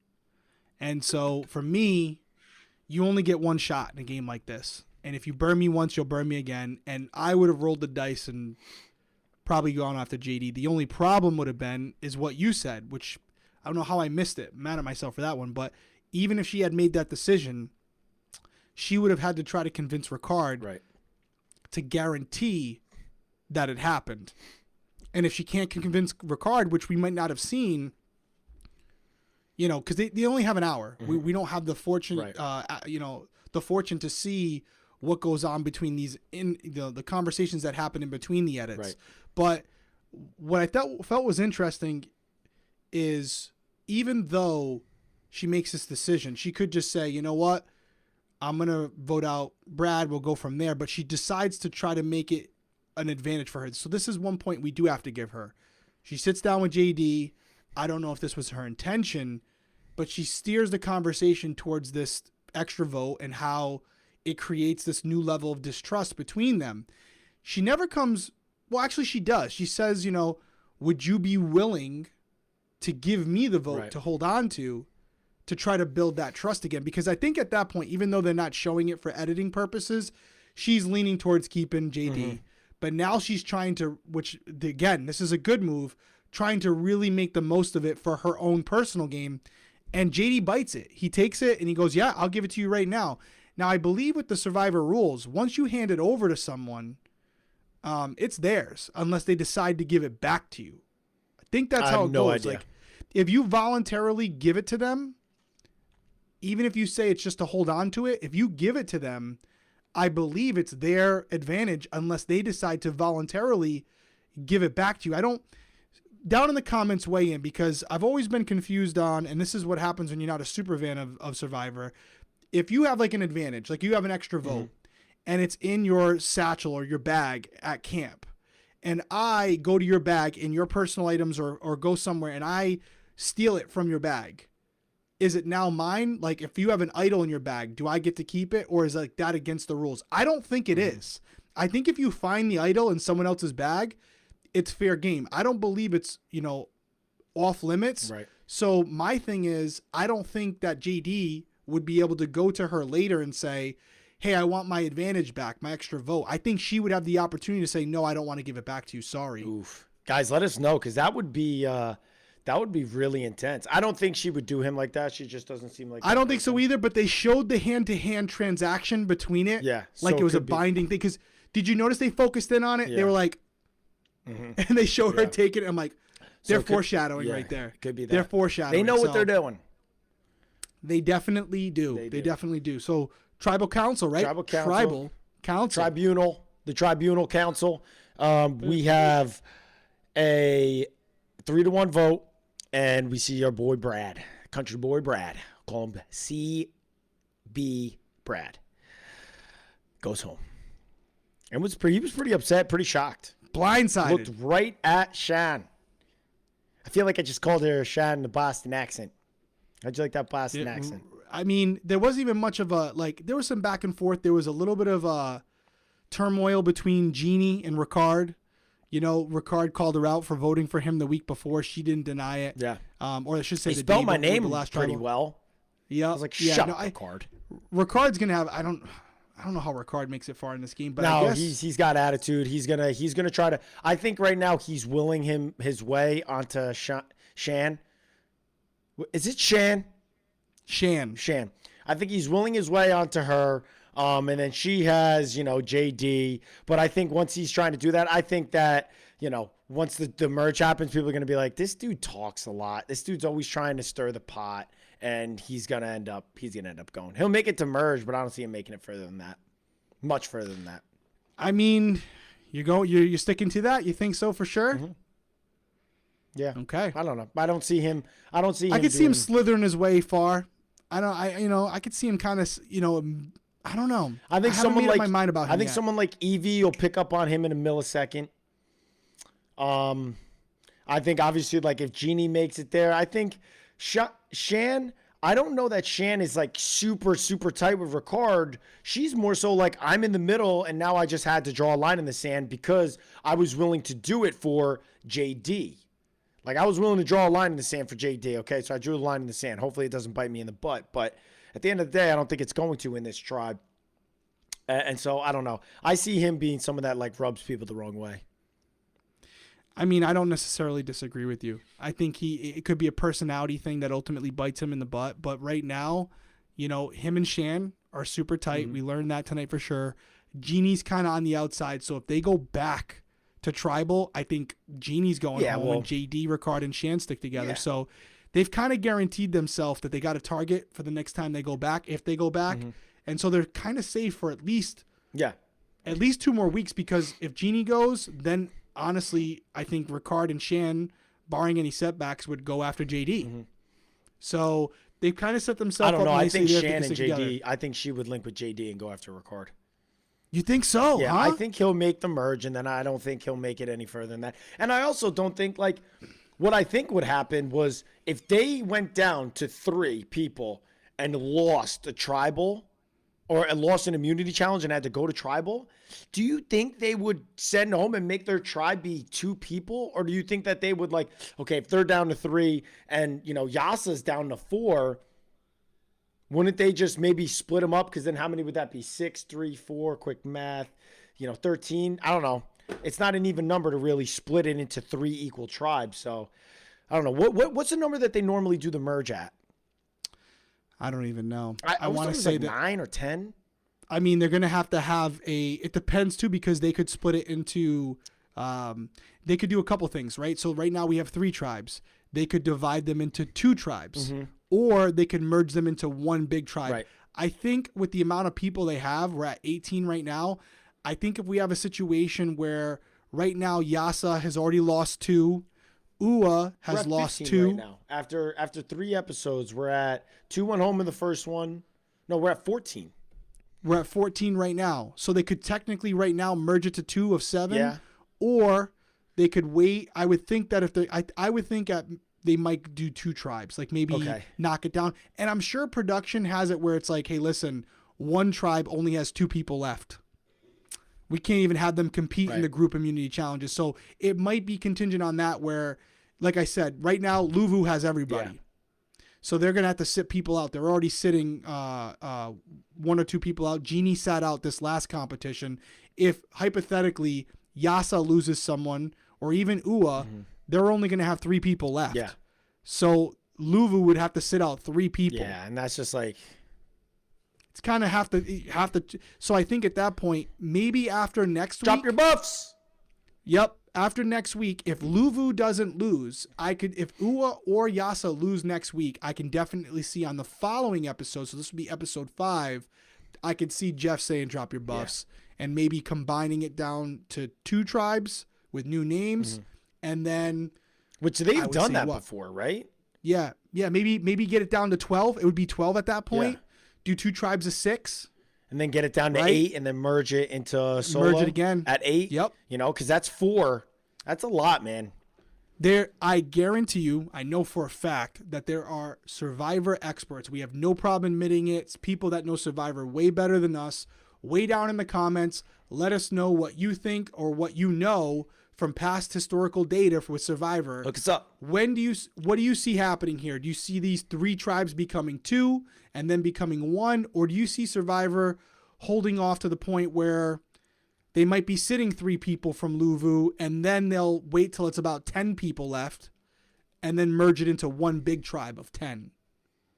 And so, for me, you only get one shot in a game like this. And if you burn me once, you'll burn me again. And I would have rolled the dice and probably gone after JD. The only problem would have been is what you said, which I don't know how I missed it. I'm mad at myself for that one. But even if she had made that decision, she would have had to try to convince Ricard to guarantee that it happened. And if she can't convince Ricard, which we might not have seen, you know, because they only have an hour. Mm-hmm. We don't have the fortune, the fortune to see what goes on between these, the conversations that happen in between the edits. Right. But what I felt was interesting is, even though she makes this decision, she could just say, you know what, I'm going to vote out Brad. We'll go from there. But she decides to try to make it an advantage for her. So this is one point we do have to give her. She sits down with JD. I don't know if this was her intention, but she steers the conversation towards this extra vote and how it creates this new level of distrust between them. She never comes, well, actually she does. She says, you know, would you be willing to give me the vote to hold on to try to build that trust again? Because I think at that point, even though they're not showing it for editing purposes, she's leaning towards keeping JD. Mm-hmm. But now she's trying to, which again, this is a good move, trying to really make the most of it for her own personal game. And JD bites it. He takes it and he goes, yeah, I'll give it to you right now. Now, I believe with the Survivor rules, once you hand it over to someone, it's theirs unless they decide to give it back to you. I think that's how it goes. Idea. Like, if you voluntarily give it to them, even if you say it's just to hold on to it, if you give it to them, I believe it's their advantage unless they decide to voluntarily give it back to you. I don't, down in the comments, weigh in, because I've always been confused on, and this is what happens when you're not a super fan of Survivor. If you have like an advantage, like you have an extra vote, and it's in your satchel or your bag at camp, and I go to your bag in your personal items or go somewhere and I steal it from your bag, is it now mine? Like, if you have an idol in your bag, do I get to keep it, or is like that against the rules? I don't think it is. I think if you find the idol in someone else's bag, it's fair game. I don't believe it's, off limits. Right. So my thing is, I don't think that JD would be able to go to her later and say, hey, I want my advantage back, my extra vote. I think she would have the opportunity to say, no, I don't want to give it back to you. Sorry. Oof. Guys, let us know, because that would be really intense. I don't think she would do him like that. She just doesn't seem like that. I don't think so either, but they showed the hand-to-hand transaction between it. Yeah. Like so it was a binding thing. Because Did you notice they focused in on it? Yeah. They were like, and they showed her Yeah. taking it. I'm like, they're So foreshadowing yeah, right there. Could be that. They're foreshadowing. They know what they're doing. They definitely do. They definitely do. So tribal council, right? Tribal council. Tribal council. Tribunal. The tribunal council. We have a 3-1 vote, and we see our boy Brad, country boy Brad. Call him CB Brad. Goes home. And he was pretty upset, pretty shocked. Blindsided. Looked right at Shan. I feel like I just called her Shan in the Boston accent. How'd you like that Boston accent? I mean, there wasn't even much of a, like, there was some back and forth. There was a little bit of turmoil between Jeannie and Ricard. You know, Ricard called her out for voting for him the week before. She didn't deny it. Yeah. Or I should say He the spelled day my before name the last pretty tribal. well. Yeah. I was like, shut up, I Ricard. Ricard's gonna have. I don't know how Ricard makes it far in this game, but No, I guess he's got attitude. He's gonna try to. I think right now he's willing his way onto Shan. Is it Shan? Shan. I think he's willing his way onto her. And then she has, JD. But I think once he's trying to do that, I think that, once the merge happens, people are going to be like, this dude talks a lot. This dude's always trying to stir the pot, and he's going to end up going. He'll make it to merge, but I don't see him making it further than that. Much further than that. I mean, you're sticking to that? You think so for sure? Mm-hmm. Yeah. Okay. I don't know. I don't see him. I could see him slithering his way far. I could see him kind of, I don't know. I think someone made up my mind about him. I think someone like Evie will pick up on him in a millisecond. I think obviously like if Jeannie makes it there, I think Shan. I don't know that Shan is like super super tight with Ricard. She's more so like I'm in the middle, and now I just had to draw a line in the sand because I was willing to do it for JD. Like I was willing to draw a line in the sand for JD. Okay, so I drew a line in the sand. Hopefully it doesn't bite me in the butt, but at the end of the day, I don't think it's going to in this tribe. And so, I don't know. I see him being someone that, like, rubs people the wrong way. I mean, I don't necessarily disagree with you. I think it could be a personality thing that ultimately bites him in the butt. But right now, him and Shan are super tight. Mm-hmm. We learned that tonight for sure. Jeannie's kind of on the outside. So if they go back to tribal, I think Jeannie's going home and JD, Ricard, and Shan stick together. Yeah. So they've kind of guaranteed themselves that they got a target for the next time they go back, if they go back. Mm-hmm. And so they're kind of safe for at least 2 more weeks, because if Jeannie goes, then honestly, I think Ricard and Shan, barring any setbacks, would go after JD. Mm-hmm. So they've kind of set themselves up. I don't know. I think Shan and JD, together. I think she would link with JD and go after Ricard. You think so? Yeah, huh? I think he'll make the merge, and then I don't think he'll make it any further than that. And I also don't think, like, what I think would happen was if they went down to 3 people and lost a tribal or lost an immunity challenge and had to go to tribal, do you think they would send home and make their tribe be 2 people? Or do you think that they would, like, okay, if they're down to 3 and, Yasa's down to 4, wouldn't they just maybe split them up? Because then how many would that be? 6, 3, 4, quick math, 13? I don't know. It's not an even number to really split it into 3 equal tribes. So I don't know. What's the number that they normally do the merge at? I don't even know. I want to say like 9 or 10. I mean, they're going to have it depends too, because they could split it into, they could do a couple things, right? So right now we have 3 tribes. They could divide them into 2 tribes, mm-hmm. or they could merge them into one big tribe. Right. I think with the amount of people they have, we're at 18 right now. I think if we have a situation where right now Yasa has already lost 2, Ua has lost 2. Right now. After 3 episodes, we're at 2 went home in the first one. No, we're at 14. We're at 14 right now. So they could technically right now merge it to 2 of 7. Yeah. Or they could wait. I would think that if I would think they might do 2 tribes, like maybe knock it down. And I'm sure production has it where it's like, hey, listen, one tribe only has 2 people left. We can't even have them compete in the group immunity challenges. So it might be contingent on that where, like I said, right now, Luvu has everybody. Yeah. So they're going to have to sit people out. They're already sitting 1 or 2 people out. Jeannie sat out this last competition. If, hypothetically, Yasa loses someone, or even Ua, mm-hmm. they're only going to have 3 people left. Yeah. So Luvu would have to sit out 3 people. Yeah, and that's just like... It's kind of have to. So I think at that point, maybe after next Drop week. your buffs. Yep. After next week, if Luvu doesn't lose, if Ua or Yasa lose next week, I can definitely see on the following episode, so this would be episode 5, I could see Jeff saying drop your buffs and maybe combining it down to 2 tribes with new names. And then. Which they've done that before, right? Yeah. Yeah. Maybe get it down to 12. It would be 12 at that point. Yeah. Do 2 tribes of 6. And then get it down to 8 and then merge it into solo. Merge it again. At 8. Yep. You know, because that's 4. That's a lot, man. I guarantee you, I know for a fact that there are Survivor experts. We have no problem admitting it. It's people that know Survivor way better than us. Way down in the comments, let us know what you think or what you know from past historical data with Survivor. Look us up. What do you see happening here? Do you see these 3 tribes becoming 2 and then becoming 1? Or do you see Survivor holding off to the point where they might be sitting 3 people from Luvu and then they'll wait till it's about 10 people left and then merge it into one big tribe of 10?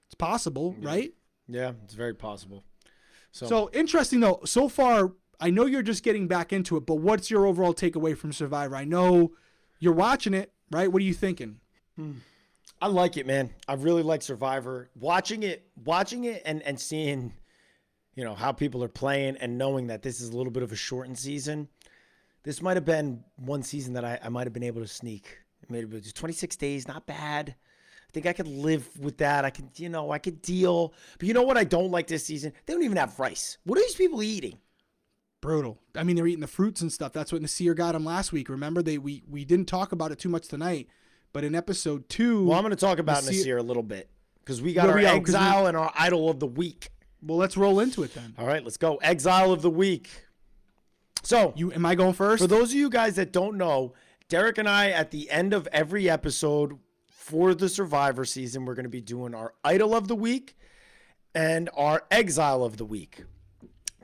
It's possible, right? Yeah, it's very possible. So interesting though. So far, I know you're just getting back into it, but what's your overall takeaway from Survivor? I know you're watching it, right? What are you thinking? I like it, man. I really like Survivor. Watching it and seeing, you know, how people are playing and knowing that this is a little bit of a shortened season. This might have been one season that I might have been able to sneak. Maybe it was 26 days, not bad. I think I could live with that. I could deal. But you know what I don't like this season? They don't even have rice. What are these people eating? Brutal. I mean, they're eating the fruits and stuff. That's what Nasir got them last week. Remember, we didn't talk about it too much tonight, but in episode 2. Well, I'm going to talk about Nasir a little bit because we got our Exile and our Idol of the Week. Well, let's roll into it then. All right, let's go. Exile of the Week. So, am I going first? For those of you guys that don't know, Derrick and I, at the end of every episode for the Survivor season, we're going to be doing our Idol of the Week and our Exile of the Week.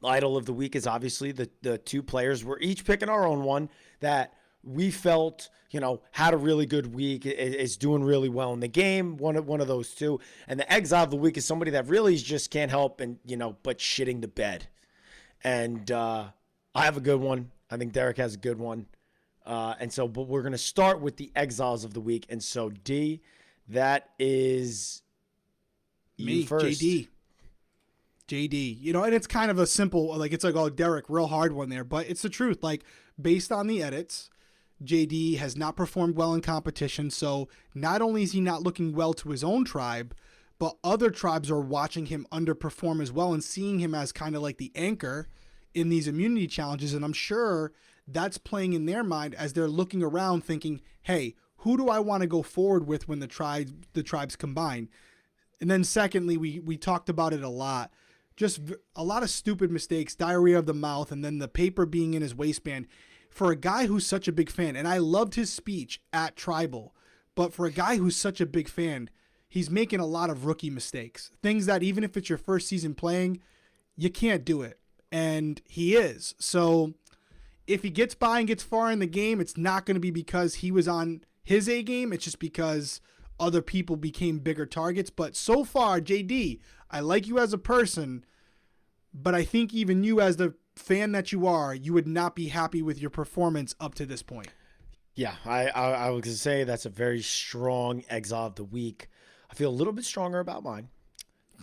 Idol of the Week is obviously the 2 players. We're each picking our own one that we felt, you know, had a really good week, is doing really well in the game, one of those 2. And the Exile of the Week is somebody that really just can't help and, you know, but shitting the bed. And I have a good one. I think Derrick has a good one. But we're going to start with the Exiles of the Week. And so, D, that is me first. JD, you know, and it's kind of a simple, like, it's like, oh, Derrick, real hard one there, but it's the truth. Like, based on the edits, JD has not performed well in competition. So not only is he not looking well to his own tribe, but other tribes are watching him underperform as well and seeing him as kind of like the anchor in these immunity challenges. And I'm sure that's playing in their mind as they're looking around thinking, hey, who do I want to go forward with when the tribes combine? And then secondly, we talked about it a lot. Just a lot of stupid mistakes, diarrhea of the mouth, and then the paper being in his waistband. For a guy who's such a big fan, and I loved his speech at Tribal, but for a guy who's such a big fan, he's making a lot of rookie mistakes. Things that even if it's your first season playing, you can't do it. And he is. So if he gets by and gets far in the game, it's not going to be because he was on his A game. It's just because other people became bigger targets. But so far, JD, I like you as a person, but I think even you as the fan that you are, you would not be happy with your performance up to this point. Yeah, I was going to say that's a very strong Exile of the Week. I feel a little bit stronger about mine.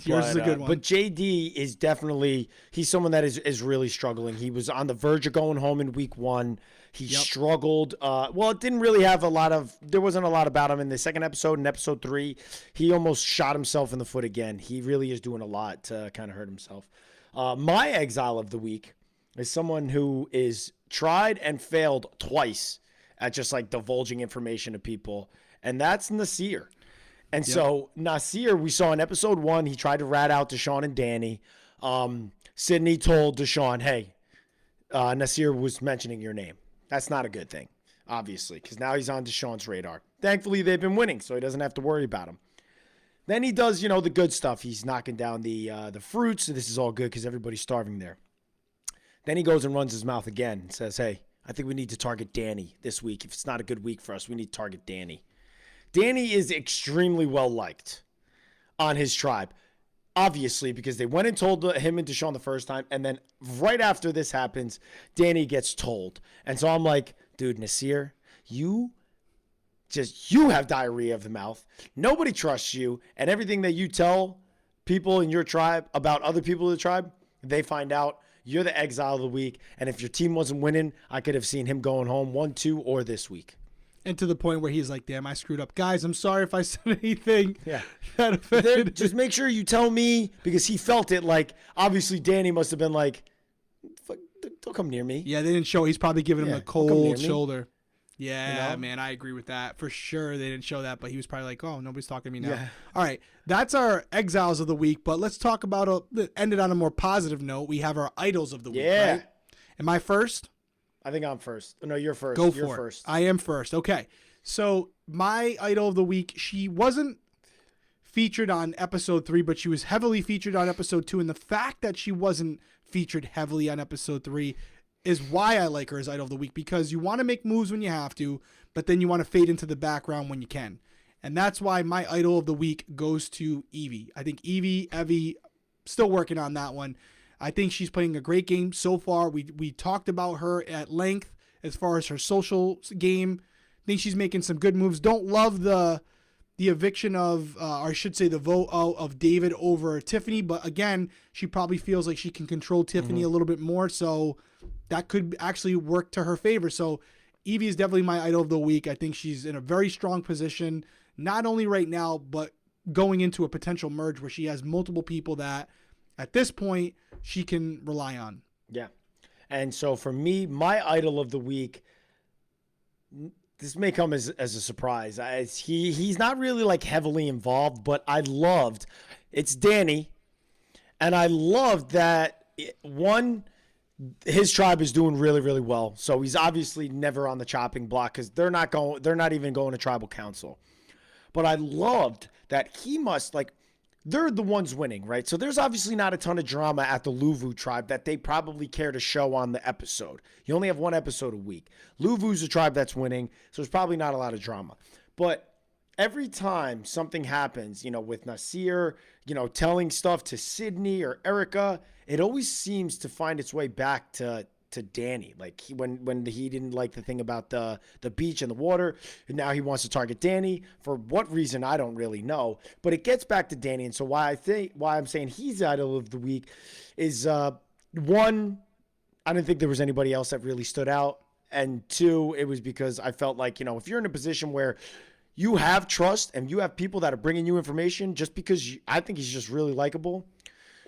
Yours is a good one. But JD is definitely, he's someone that is really struggling. He was on the verge of going home in week 1. He struggled. It didn't really have there wasn't a lot about him in the second episode. In episode 3, he almost shot himself in the foot again. He really is doing a lot to kind of hurt himself. My Exile of the Week is someone who is tried and failed twice at just like divulging information to people. And that's Nasir. And so Nasir, we saw in episode 1, he tried to rat out Deshaun and Danny. Sydney told Deshaun, hey, Nasir was mentioning your name. That's not a good thing, obviously, because now he's on Deshaun's radar. Thankfully, they've been winning, so he doesn't have to worry about him. Then he does, the good stuff. He's knocking down the fruits. So this is all good because everybody's starving there. Then he goes and runs his mouth again and says, hey, I think we need to target Danny this week. If it's not a good week for us, we need to target Danny. Danny is extremely well liked on his tribe. obviously, because they went and told him and Deshaun the first time, and then right after this happens, Danny gets told. And so I'm like, dude, Nasir, you have diarrhea of the mouth. Nobody trusts you, and everything that you tell people in your tribe about other people in the tribe, they find out. You're the exile of the week, and if your team wasn't winning, I could have seen him going home 1-2 or this week. And to the point where he's like, damn, I screwed up. Guys, I'm sorry if I said anything Yeah. that offended. Just make sure you tell me, because he felt it. Like, obviously Danny must have been like, fuck, don't come near me. Yeah, they didn't show. He's probably giving him a Don't come near cold me. shoulder. Yeah, You know? man, I agree with that. For sure, they didn't show that, but he was probably like, oh, nobody's talking to me now. Yeah. All right, that's our exiles of the week, but let's talk about, end it on a more positive note. We have our idols of the week, Yeah. right? Am I first? I think I'm first. No, you're first. Go You're for first. it. I am first. Okay. So my idol of the week, she wasn't featured on episode 3, but she was heavily featured on episode 2. And the fact that she wasn't featured heavily on episode 3 is why I like her as idol of the week, because you want to make moves when you have to, but then you want to fade into the background when you can. And that's why my idol of the week goes to Evie. I think Evie, still working on that one. I think she's playing a great game so far. We talked about her at length as far as her social game. I think she's making some good moves. Don't love the eviction of, or I should say the vote of David over Tiffany. But again, she probably feels like she can control Tiffany a little bit more. So that could actually work to her favor. So Evie is definitely my idol of the week. I think she's in a very strong position, not only right now, but going into a potential merge where she has multiple people that at this point she can rely on. Yeah. And so for me, my idol of the week, this may come as a surprise. He's not really like heavily involved, but it's Danny. And I loved that his tribe is doing really, really well. So he's obviously never on the chopping block because they're not even going to tribal council. But I loved that they're the ones winning, right? So there's obviously not a ton of drama at the Luvu tribe that they probably care to show on the episode. You only have one episode a week. Luvu's a tribe that's winning, so there's probably not a lot of drama. But every time something happens, with Nasir, telling stuff to Sydney or Erica, it always seems to find its way back to Danny. Like when he didn't like the thing about the beach and the water, and now he wants to target Danny for what reason I don't really know, but it gets back to Danny. And so why I'm saying he's idol of the week is one, I didn't think there was anybody else that really stood out, and two, it was because I felt like if you're in a position where you have trust and you have people that are bringing you information, just because I think he's just really likable,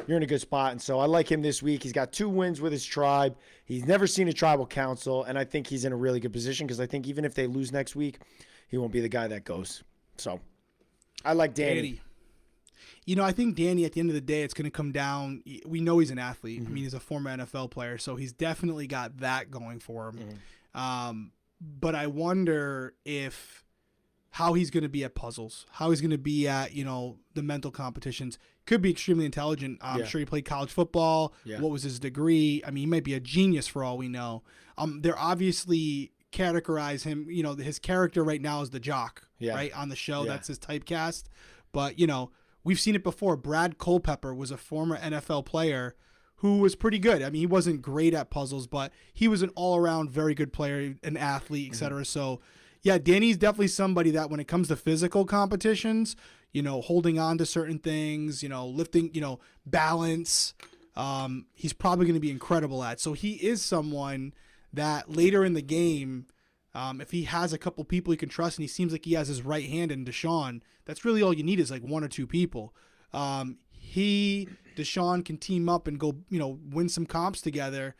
you're in a good spot. And so I like him this week. He's got 2 wins with his tribe. He's never seen a tribal council, and I think he's in a really good position because I think even if they lose next week, he won't be the guy that goes. So I like Danny. I think Danny, at the end of the day, it's going to come down. We know he's an athlete. I mean, he's a former NFL player, so he's definitely got that going for him. But I wonder how he's going to be at puzzles, how he's going to be at, the mental competitions. Could be extremely intelligent. I'm sure he played college football. Yeah. What was his degree? I mean, he might be a genius for all we know. They're obviously categorize him, his character right now is the jock, right, on the show. Yeah. That's his typecast. But, we've seen it before. Brad Culpepper was a former NFL player who was pretty good. I mean, he wasn't great at puzzles, but he was an all-around very good player, an athlete, etc. So, yeah, Danny's definitely somebody that when it comes to physical competitions, holding on to certain things, lifting, balance, he's probably going to be incredible at. So he is someone that later in the game, if he has a couple people he can trust and he seems like he has his right hand in Deshaun, that's really all you need is like 1 or 2 people. Deshaun can team up and go, win some comps together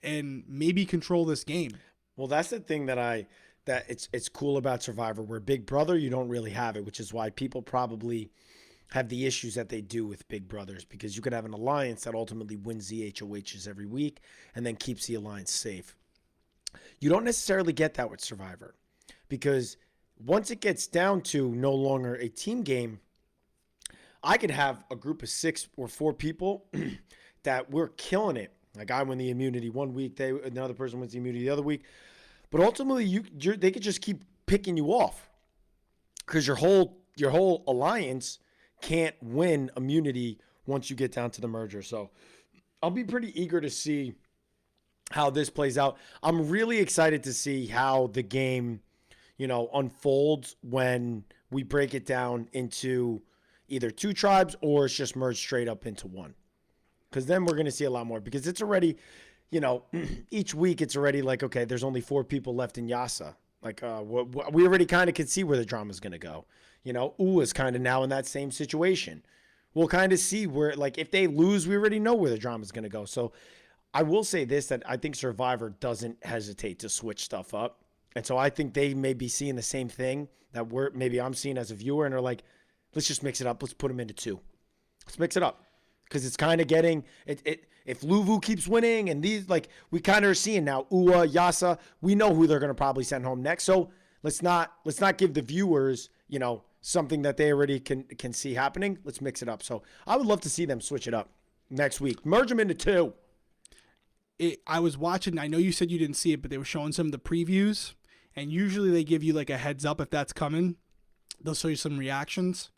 and maybe control this game. Well, that's the thing that it's cool about Survivor, where Big Brother, you don't really have it, which is why people probably have the issues that they do with Big Brothers, because you could have an alliance that ultimately wins the HOHs every week and then keeps the alliance safe. You don't necessarily get that with Survivor, because once it gets down to no longer a team game, I could have a group of 6 or 4 people that we're killing it. Like I win the immunity one week, another person wins the immunity the other week. But ultimately, they could just keep picking you off because your whole alliance can't win immunity once you get down to the merger. So I'll be pretty eager to see how this plays out. I'm really excited to see how the game, unfolds when we break it down into either two tribes or it's just merged straight up into one. Because then we're going to see a lot more, because it's already, each week it's already like, okay, there's only 4 people left in Yasa. Like, we already kind of can see where the drama's going to go. Is kind of now in that same situation. We'll kind of see where, like, if they lose, we already know where the drama's going to go. So I will say this, that I think Survivor doesn't hesitate to switch stuff up. And so I think they may be seeing the same thing that maybe I'm seeing as a viewer, and are like, let's just mix it up. Let's put them into 2. Let's mix it up. Because it's kind of getting it. If Luvu keeps winning, and these, like, we kind of are seeing now, Ua, Yasa, we know who they're going to probably send home next. So let's not give the viewers, something that they already can see happening. Let's mix it up. So I would love to see them switch it up next week. Merge them into 2. I was watching, I know you said you didn't see it, but they were showing some of the previews, and usually they give you like a heads up if that's coming. They'll show you some reactions.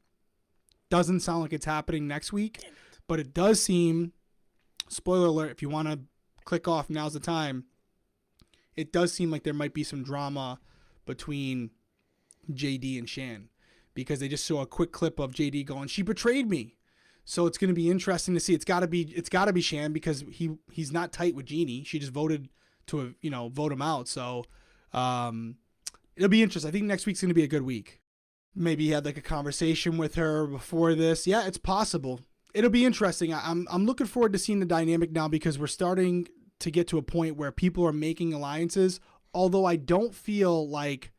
Doesn't sound like it's happening next week, but it does seem, spoiler alert, if you want to click off, now's the time. It does seem like there might be some drama between JD and Shan, because they just saw a quick clip of JD going, "She betrayed me." So it's going to be interesting to see. It's got to be Shan, because he's not tight with Jeannie. She just voted to vote him out. So it'll be interesting. I think next week's going to be a good week. Maybe he had like a conversation with her before this. Yeah, it's possible. It'll be interesting. I'm looking forward to seeing the dynamic now, because we're starting to get to a point where people are making alliances. Although I don't feel like,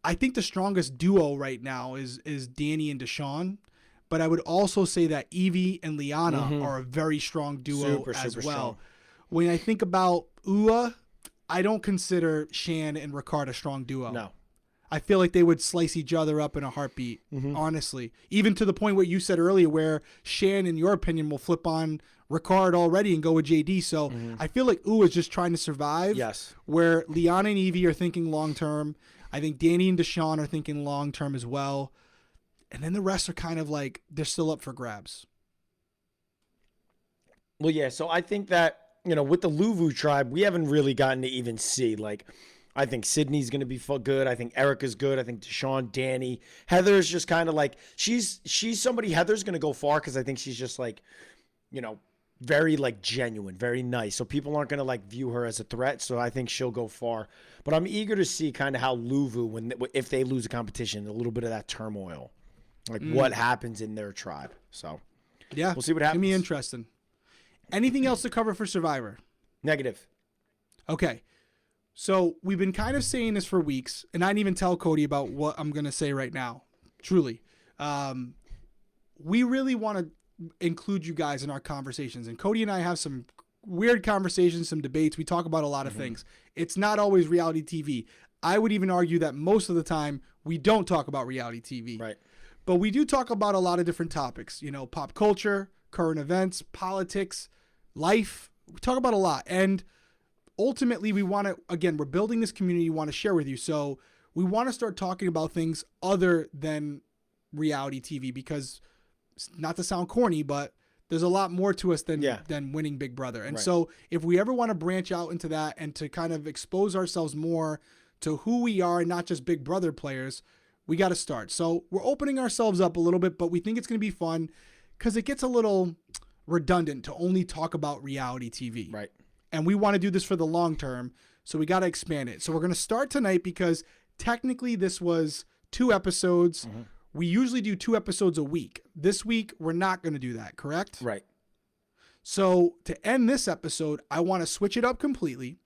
I think the strongest duo right now is Danny and Deshaun. But I would also say that Evie and Liana are a very strong duo as well. Strong. When I think about Ua, I don't consider Shan and Ricard a strong duo. No. I feel like they would slice each other up in a heartbeat, honestly. Even to the point where you said earlier, where Shan, in your opinion, will flip on Ricard already and go with JD. So I feel like Ua is just trying to survive. Yes. Where Liana and Evie are thinking long-term. I think Danny and Deshaun are thinking long-term as well. And then the rest are kind of like, they're still up for grabs. Well, yeah, so I think that, with the Luvu tribe, we haven't really gotten to even see. Like, I think Sydney's going to be good. I think Erica's good. I think Deshaun, Danny. Heather's just kind of like, she's somebody, Heather's going to go far, because I think she's just like, very like genuine, very nice. So people aren't going to like view her as a threat. So I think she'll go far. But I'm eager to see kind of how Luvu, if they lose a competition, a little bit of that turmoil. Like what happens in their tribe. So, yeah, we'll see what happens. It's going to be interesting. Anything else to cover for Survivor? Negative. Okay. So we've been kind of saying this for weeks, and I didn't even tell Cody about what I'm going to say right now. Truly. We really want to include you guys in our conversations. And Cody and I have some weird conversations, some debates. We talk about a lot of things. It's not always reality TV. I would even argue that most of the time we don't talk about reality TV. Right. But we do talk about a lot of different topics, pop culture, current events, politics, life. We talk about a lot. And ultimately, we want to, again, we're building this community we want to share with you. So we want to start talking about things other than reality TV, because, not to sound corny, but there's a lot more to us than winning Big Brother. And so if we ever want to branch out into that and to kind of expose ourselves more to who we are and not just Big Brother players, we got to start. So we're opening ourselves up a little bit, but we think it's going to be fun, because it gets a little redundant to only talk about reality TV. Right. And we want to do this for the long term, so we got to expand it. So we're going to start tonight, because technically this was 2 episodes. We usually do 2 episodes a week. This week, we're not going to do that, correct? Right. So to end this episode, I want to switch it up completely.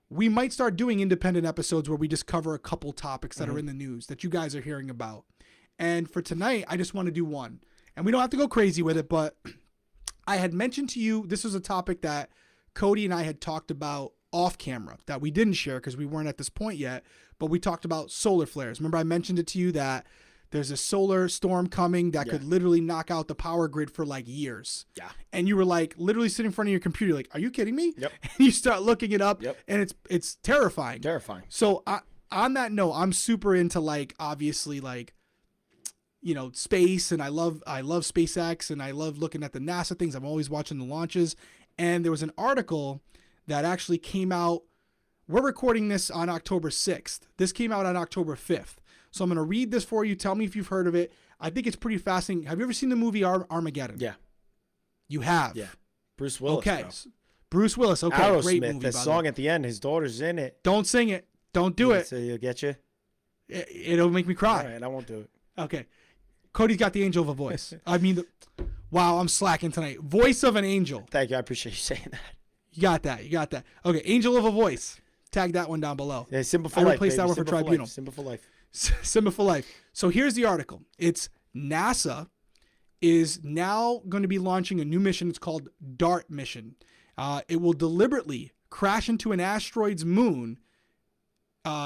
We might start doing independent episodes where we just cover a couple topics that are in the news that you guys are hearing about. And for tonight, I just want to do one. And we don't have to go crazy with it, but I had mentioned to you, this was a topic that Cody and I had talked about off camera that we didn't share because we weren't at this point yet, but we talked about solar flares. Remember I mentioned it to you that there's a solar storm coming that could literally knock out the power grid for like years. Yeah. And you were like literally sitting in front of your computer like, are you kidding me? Yep. And you start looking it up and it's terrifying. Terrifying. So on that note, I'm super into like, obviously like, space, and I love SpaceX, and I love looking at the NASA things. I'm always watching the launches. And there was an article that actually came out. We're recording this on October 6th. This came out on October 5th. So I'm going to read this for you. Tell me if you've heard of it. I think it's pretty fascinating. Have you ever seen the movie Armageddon? Yeah. You have? Yeah. Bruce Willis. Okay. Bro. Bruce Willis. Okay. Aerosmith, Great movie. that song at the end, his daughter's in it. Don't sing it. Don't do it. So you'll get you? It'll make me cry. All right, I won't do it. Okay. Cody's got the angel of a voice. Wow, I'm slacking tonight. Voice of an angel. Thank you. I appreciate you saying that. You got that. Okay, angel of a voice. Tag that one down below. Yeah, Simba for life. Replace that one for Tribunal. Simba for life. Simba for life. So here's the article. It's NASA is now going to be launching a new mission. It's called DART mission. It will deliberately crash into an asteroid's moon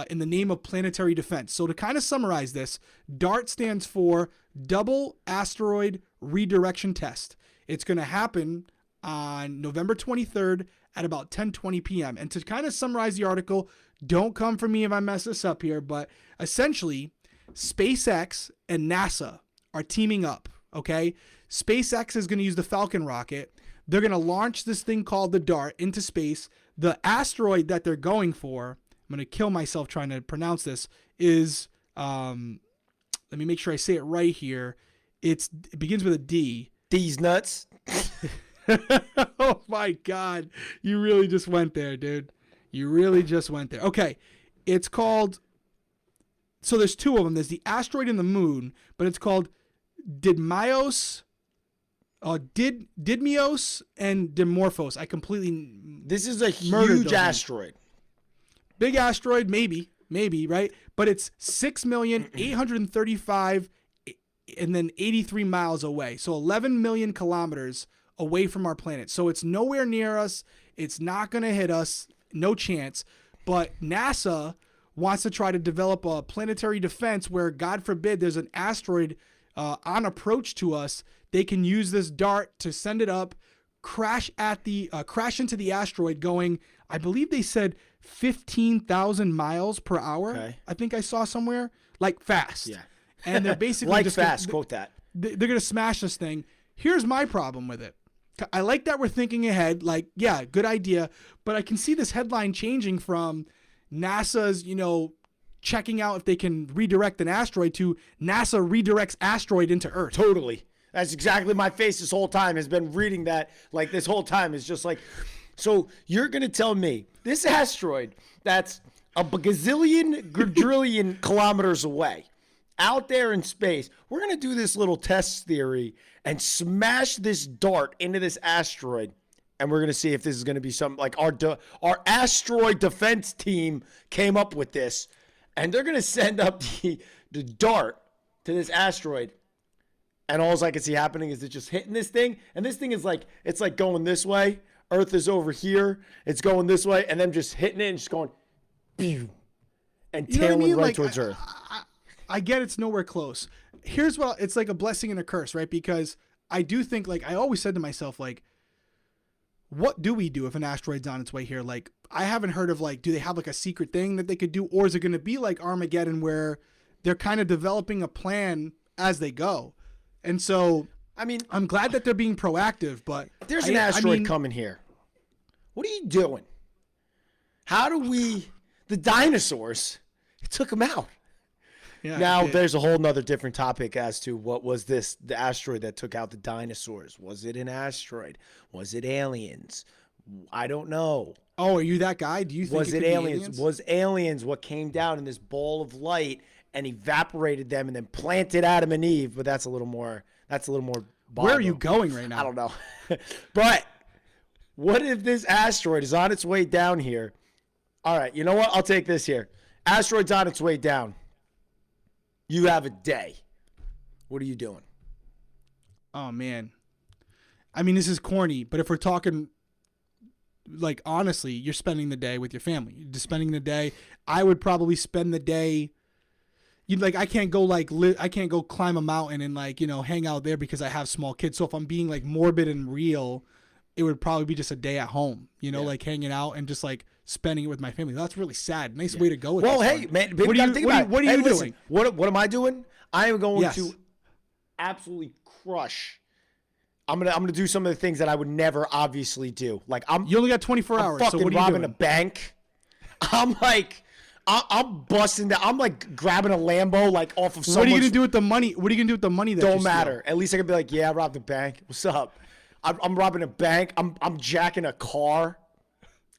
in the name of planetary defense. So to kind of summarize this, DART stands for Double Asteroid Redirection Test. It's going to happen on November 23rd at about 10:20 p.m. And to kind of summarize the article, don't come for me if I mess this up here, but essentially, SpaceX and NASA are teaming up, okay? SpaceX is going to use the Falcon rocket. They're going to launch this thing called the DART into space. The asteroid that they're going for, I'm going to kill myself trying to pronounce this, is, let me make sure I say it right here. It begins with a D. These nuts. Oh my God. You really just went there, dude. You really just went there. Okay. It's called, so there's two of them. There's the asteroid and the moon, but it's called Didymos and Dimorphos. I completely This is a huge asteroid. Big asteroid, maybe, right? But it's 6,835 and then 83 miles away. So 11 million kilometers away from our planet. So it's nowhere near us. It's not going to hit us. No chance. But NASA wants to try to develop a planetary defense where, God forbid, there's an asteroid on approach to us. They can use this DART to send it up, crash into the asteroid going, I believe they said 15,000 miles per hour. Okay. I think I saw somewhere, like fast. Yeah. And they're basically like just fast, quote that. They're going to smash this thing. Here's my problem with it. I like that we're thinking ahead. Like, yeah, good idea. But I can see this headline changing from NASA's, checking out if they can redirect an asteroid to NASA redirects asteroid into Earth. Totally. That's exactly my face this whole time. Has been reading that like this whole time. Is just like, so you're going to tell me this asteroid that's a gazillion, quadrillion kilometers away out there in space, we're going to do this little test theory and smash this DART into this asteroid. And we're going to see if this is going to be something like our asteroid defense team came up with this. And they're going to send up the DART to this asteroid. And all I can see happening is it just hitting this thing. And this thing is like, it's like going this way. Earth is over here. It's going this way. And then just hitting it and just going, pew, and tailing right towards Earth. I get it's nowhere close. Here's what it's like, a blessing and a curse, right? Because I do think, like, I always said to myself, like, what do we do if an asteroid's on its way here? Like, I haven't heard of, like, do they have like a secret thing that they could do? Or is it going to be like Armageddon where they're kind of developing a plan as they go? And so, I mean, I'm glad that they're being proactive, but there's an asteroid coming here. What are you doing? How do the dinosaurs, it took them out. Yeah, now, there's a whole nother different topic as to what was the asteroid that took out the dinosaurs. Was it an asteroid? Was it aliens? I don't know. Oh, are you that guy? Do you think was it aliens? Was aliens what came down in this ball of light and evaporated them and then planted Adam and Eve? But that's a little more. Where are you going right now? I don't know. But what if this asteroid is on its way down here? All right, you know what? I'll take this here. Asteroid's on its way down. You have a day. What are you doing? Oh, man. I mean, this is corny, but if we're talking, like, honestly, you're spending the day with your family. You're just spending the day. I would probably spend the day. I can't go I can't go climb a mountain and hang out there because I have small kids. So if I'm being like morbid and real, it would probably be just a day at home, like hanging out and just like spending it with my family. That's really sad. Nice way to go with Well, this hey, one. man, what are you doing? What am I doing? I am going to absolutely crush. I'm gonna do some of the things that I would never obviously do. Like You only got 24 I'm hours. fucking So what are you robbing doing? a bank. I'm like, I'm busting down. I'm like grabbing a Lambo like off of someone's. What are you gonna do with the money? What are you gonna do with the money that you Don't steal? matter. At least I can be like, yeah, I robbed a bank. What's up? I'm robbing a bank. I'm jacking a car.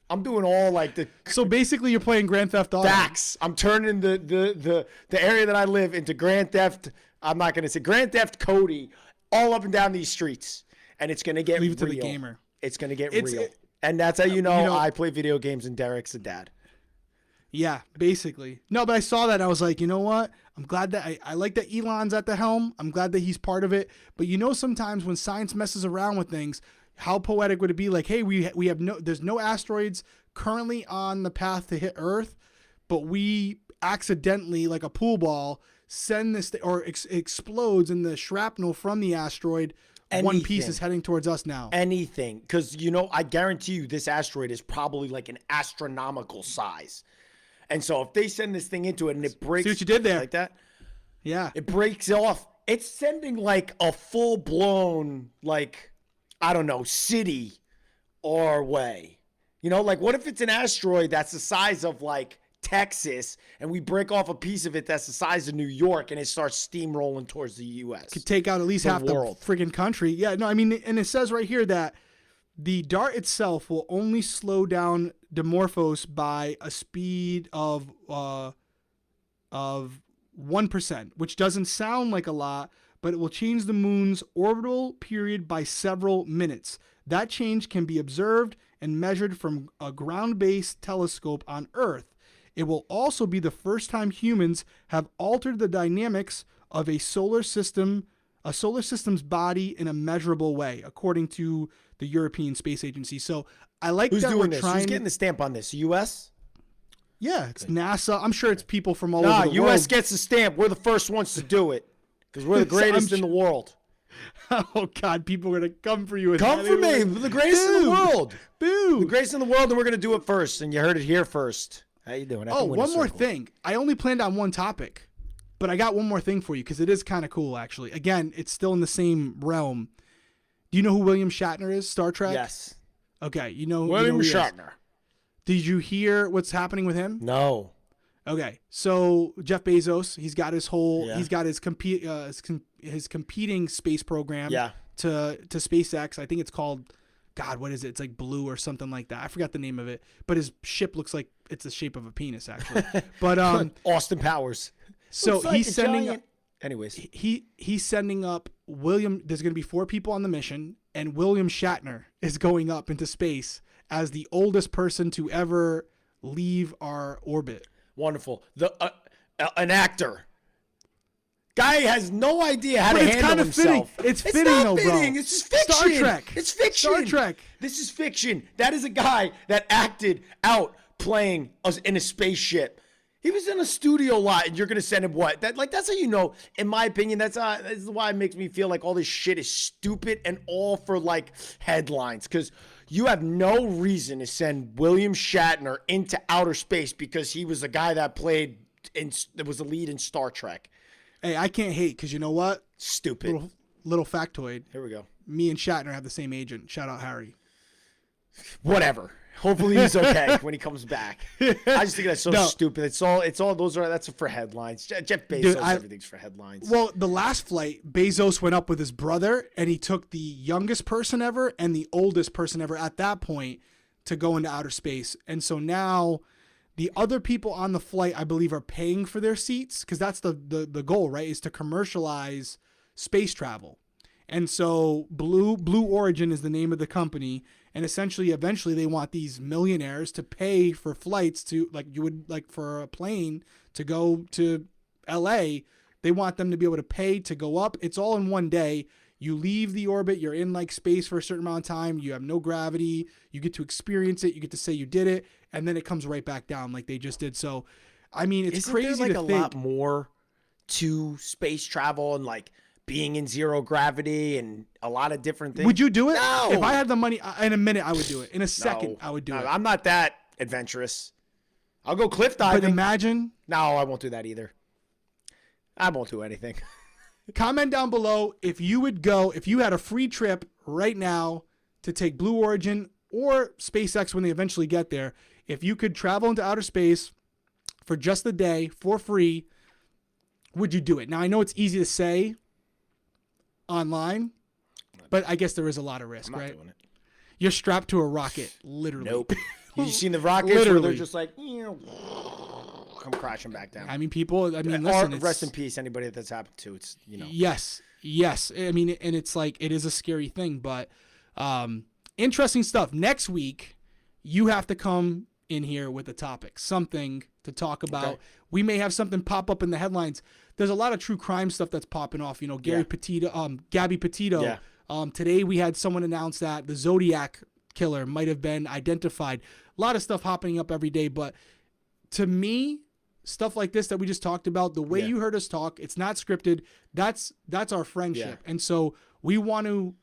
I'm doing all like the So basically, you're playing Grand Theft Auto. facts. I'm turning the area that I live into Grand Theft. I'm not gonna say Grand Theft Cody, all up and down these streets, and it's gonna get Leave it to real. the gamer. It's gonna get It's- real, and that's how you know, you know- I play video games and Derrick's a dad. Yeah, basically. No, but I saw that. I was like, you know what? I'm glad that I like that Elon's at the helm. I'm glad that he's part of it. But you know, sometimes when science messes around with things, how poetic would it be? Like, hey, we have there's no asteroids currently on the path to hit Earth, but we accidentally, like a pool ball, send this or explodes, and the shrapnel from the asteroid, one piece Anything. is heading towards us now. Anything, because you know, I guarantee you, this asteroid is probably like an astronomical size. And so if they send this thing into it and it breaks, See what you did there? like that, Yeah. it breaks off. It's sending like a full blown, like, I don't know, city our way. You know, like what if it's an asteroid that's the size of like Texas and we break off a piece of it that's the size of New York and it starts steamrolling towards the U.S. Could take out at least half world. the friggin' country. Yeah, no, I mean, and it says right here that the dart itself will only slow down Dimorphos by a speed of 1%, which doesn't sound like a lot, but it will change the moon's orbital period by several minutes. That change can be observed and measured from a ground-based telescope on Earth. It will also be the first time humans have altered the dynamics of a solar system's body in a measurable way, according to the European Space Agency. So I like Who's that doing we're this? trying. Who's getting the stamp on this? U.S.? Yeah, it's NASA. I'm sure it's people from all Nah, over the U.S. world. gets the stamp. We're the first ones to do it because we're the So I'm greatest in the world. Oh God, people are gonna come for you. with Come that. for They're me. like, We're the greatest in the "Boo, world. Boo. The greatest in the world, and we're going to do it first. And you heard it here first. How you doing? Oh, one more thing. I only planned on one topic, but I got one more thing for you because it is kind of cool, actually. Again, it's still in the same realm. Do you know who William Shatner is? Star Trek. Yes. Okay, you know William who he is. Shatner. Did you hear what's happening with him? No. Okay, so Jeff Bezos, he's got his whole, Yeah. he's got his his competing space program. Yeah. To SpaceX. I think it's called, God, what is it? It's like Blue or something like that. I forgot the name of it. But his ship looks like it's the shape of a penis, actually. But Austin Powers. so Looks like he's a sending giant- Anyways. he's sending up William. There's going to be 4 people on the mission, and William Shatner is going up into space as the oldest person to ever leave our orbit. Wonderful. An actor. Guy has no idea how But to it's handle kinda himself. fitting. It's fitting, not though, bro. fitting. It's just fiction. Star Trek. It's fiction. Star Trek. This is fiction. That is a guy that acted out playing us in a spaceship. He was in a studio lot, and you're gonna send him what? That's how you know. In my opinion, that's why it makes me feel like all this shit is stupid and all for like headlines. Because you have no reason to send William Shatner into outer space because he was a guy that was the lead in Star Trek. Hey, I can't hate because you know what? Stupid. Little factoid. Here we go. Me and Shatner have the same agent. Shout out Harry. Whatever. Hopefully he's okay when he comes back. I just think that's so No. stupid. That's for headlines. Jeff Bezos, Dude, everything's for headlines. Well, the last flight, Bezos went up with his brother, and he took the youngest person ever and the oldest person ever at that point to go into outer space. And so now the other people on the flight, I believe, are paying for their seats because that's the goal, right? Is to commercialize space travel. And so Blue Origin is the name of the company. And essentially, eventually, they want these millionaires to pay for flights to, like you would like for a plane to go to LA. They want them to be able to pay to go up. It's all in one day. You leave the orbit. You're in like space for a certain amount of time. You have no gravity. You get to experience it. You get to say you did it. And then it comes right back down like they just did. So, I mean, it's Isn't crazy there like to a think. lot more to space travel and like being in zero gravity and a lot of different things? Would you do it? No. If I had the money, in a minute, I would do it. In a second, No. I would do No, it. I'm not that adventurous. I'll go cliff But diving. imagine. No, I won't do that either. I won't do anything. Comment down below if you would go, if you had a free trip right now to take Blue Origin or SpaceX when they eventually get there. If you could travel into outer space for just the day for free, would you do it? Now, I know it's easy to say online, but I guess there is a lot of risk, I'm not right? doing it. You're strapped to a rocket, literally. Nope. You seen the rockets where Literally. they're just like, come crashing back down. I mean, people, I mean, listen. Rest in peace, anybody that's happened to. It's, you know. Yes. I mean, and it's like, it is a scary thing, but interesting stuff. Next week, you have to come in here with a topic, something to talk about. Okay. We may have something pop up in the headlines. There's a lot of true crime stuff that's popping off. You know, Gabby Petito. Yeah. Today we had someone announce that the Zodiac killer might have been identified. A lot of stuff hopping up every day, but to me, stuff like this that we just talked about, the way you heard us talk, it's not scripted. That's our friendship. Yeah. And so we want to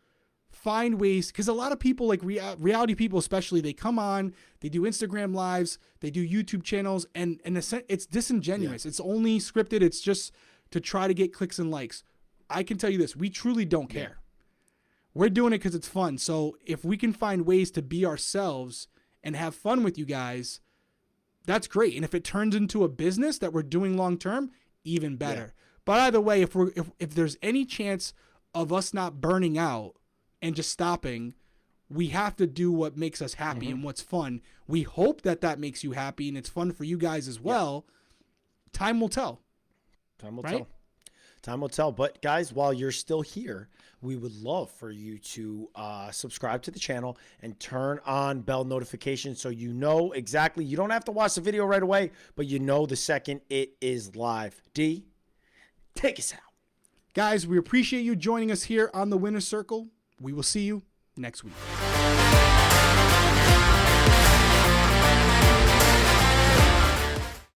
find ways, because a lot of people, like reality people especially, they come on, they do Instagram lives, they do YouTube channels, and it's disingenuous. It's only scripted. It's just to try to get clicks and likes. I can tell you this, we truly don't care. We're doing it because it's fun. So if we can find ways to be ourselves and have fun with you guys, that's great. And if it turns into a business that we're doing long term, even better. Yeah. But either way, if there's any chance of us not burning out and just stopping, we have to do what makes us happy and what's fun. We hope that makes you happy and it's fun for you guys as well. Time will tell. Time will tell. Time will tell. But guys, while you're still here, we would love for you to subscribe to the channel and turn on bell notifications so you know exactly. You don't have to watch the video right away, but you know the second it is live. D, take us out. Guys, we appreciate you joining us here on the Winner's Circle. We will see you next week.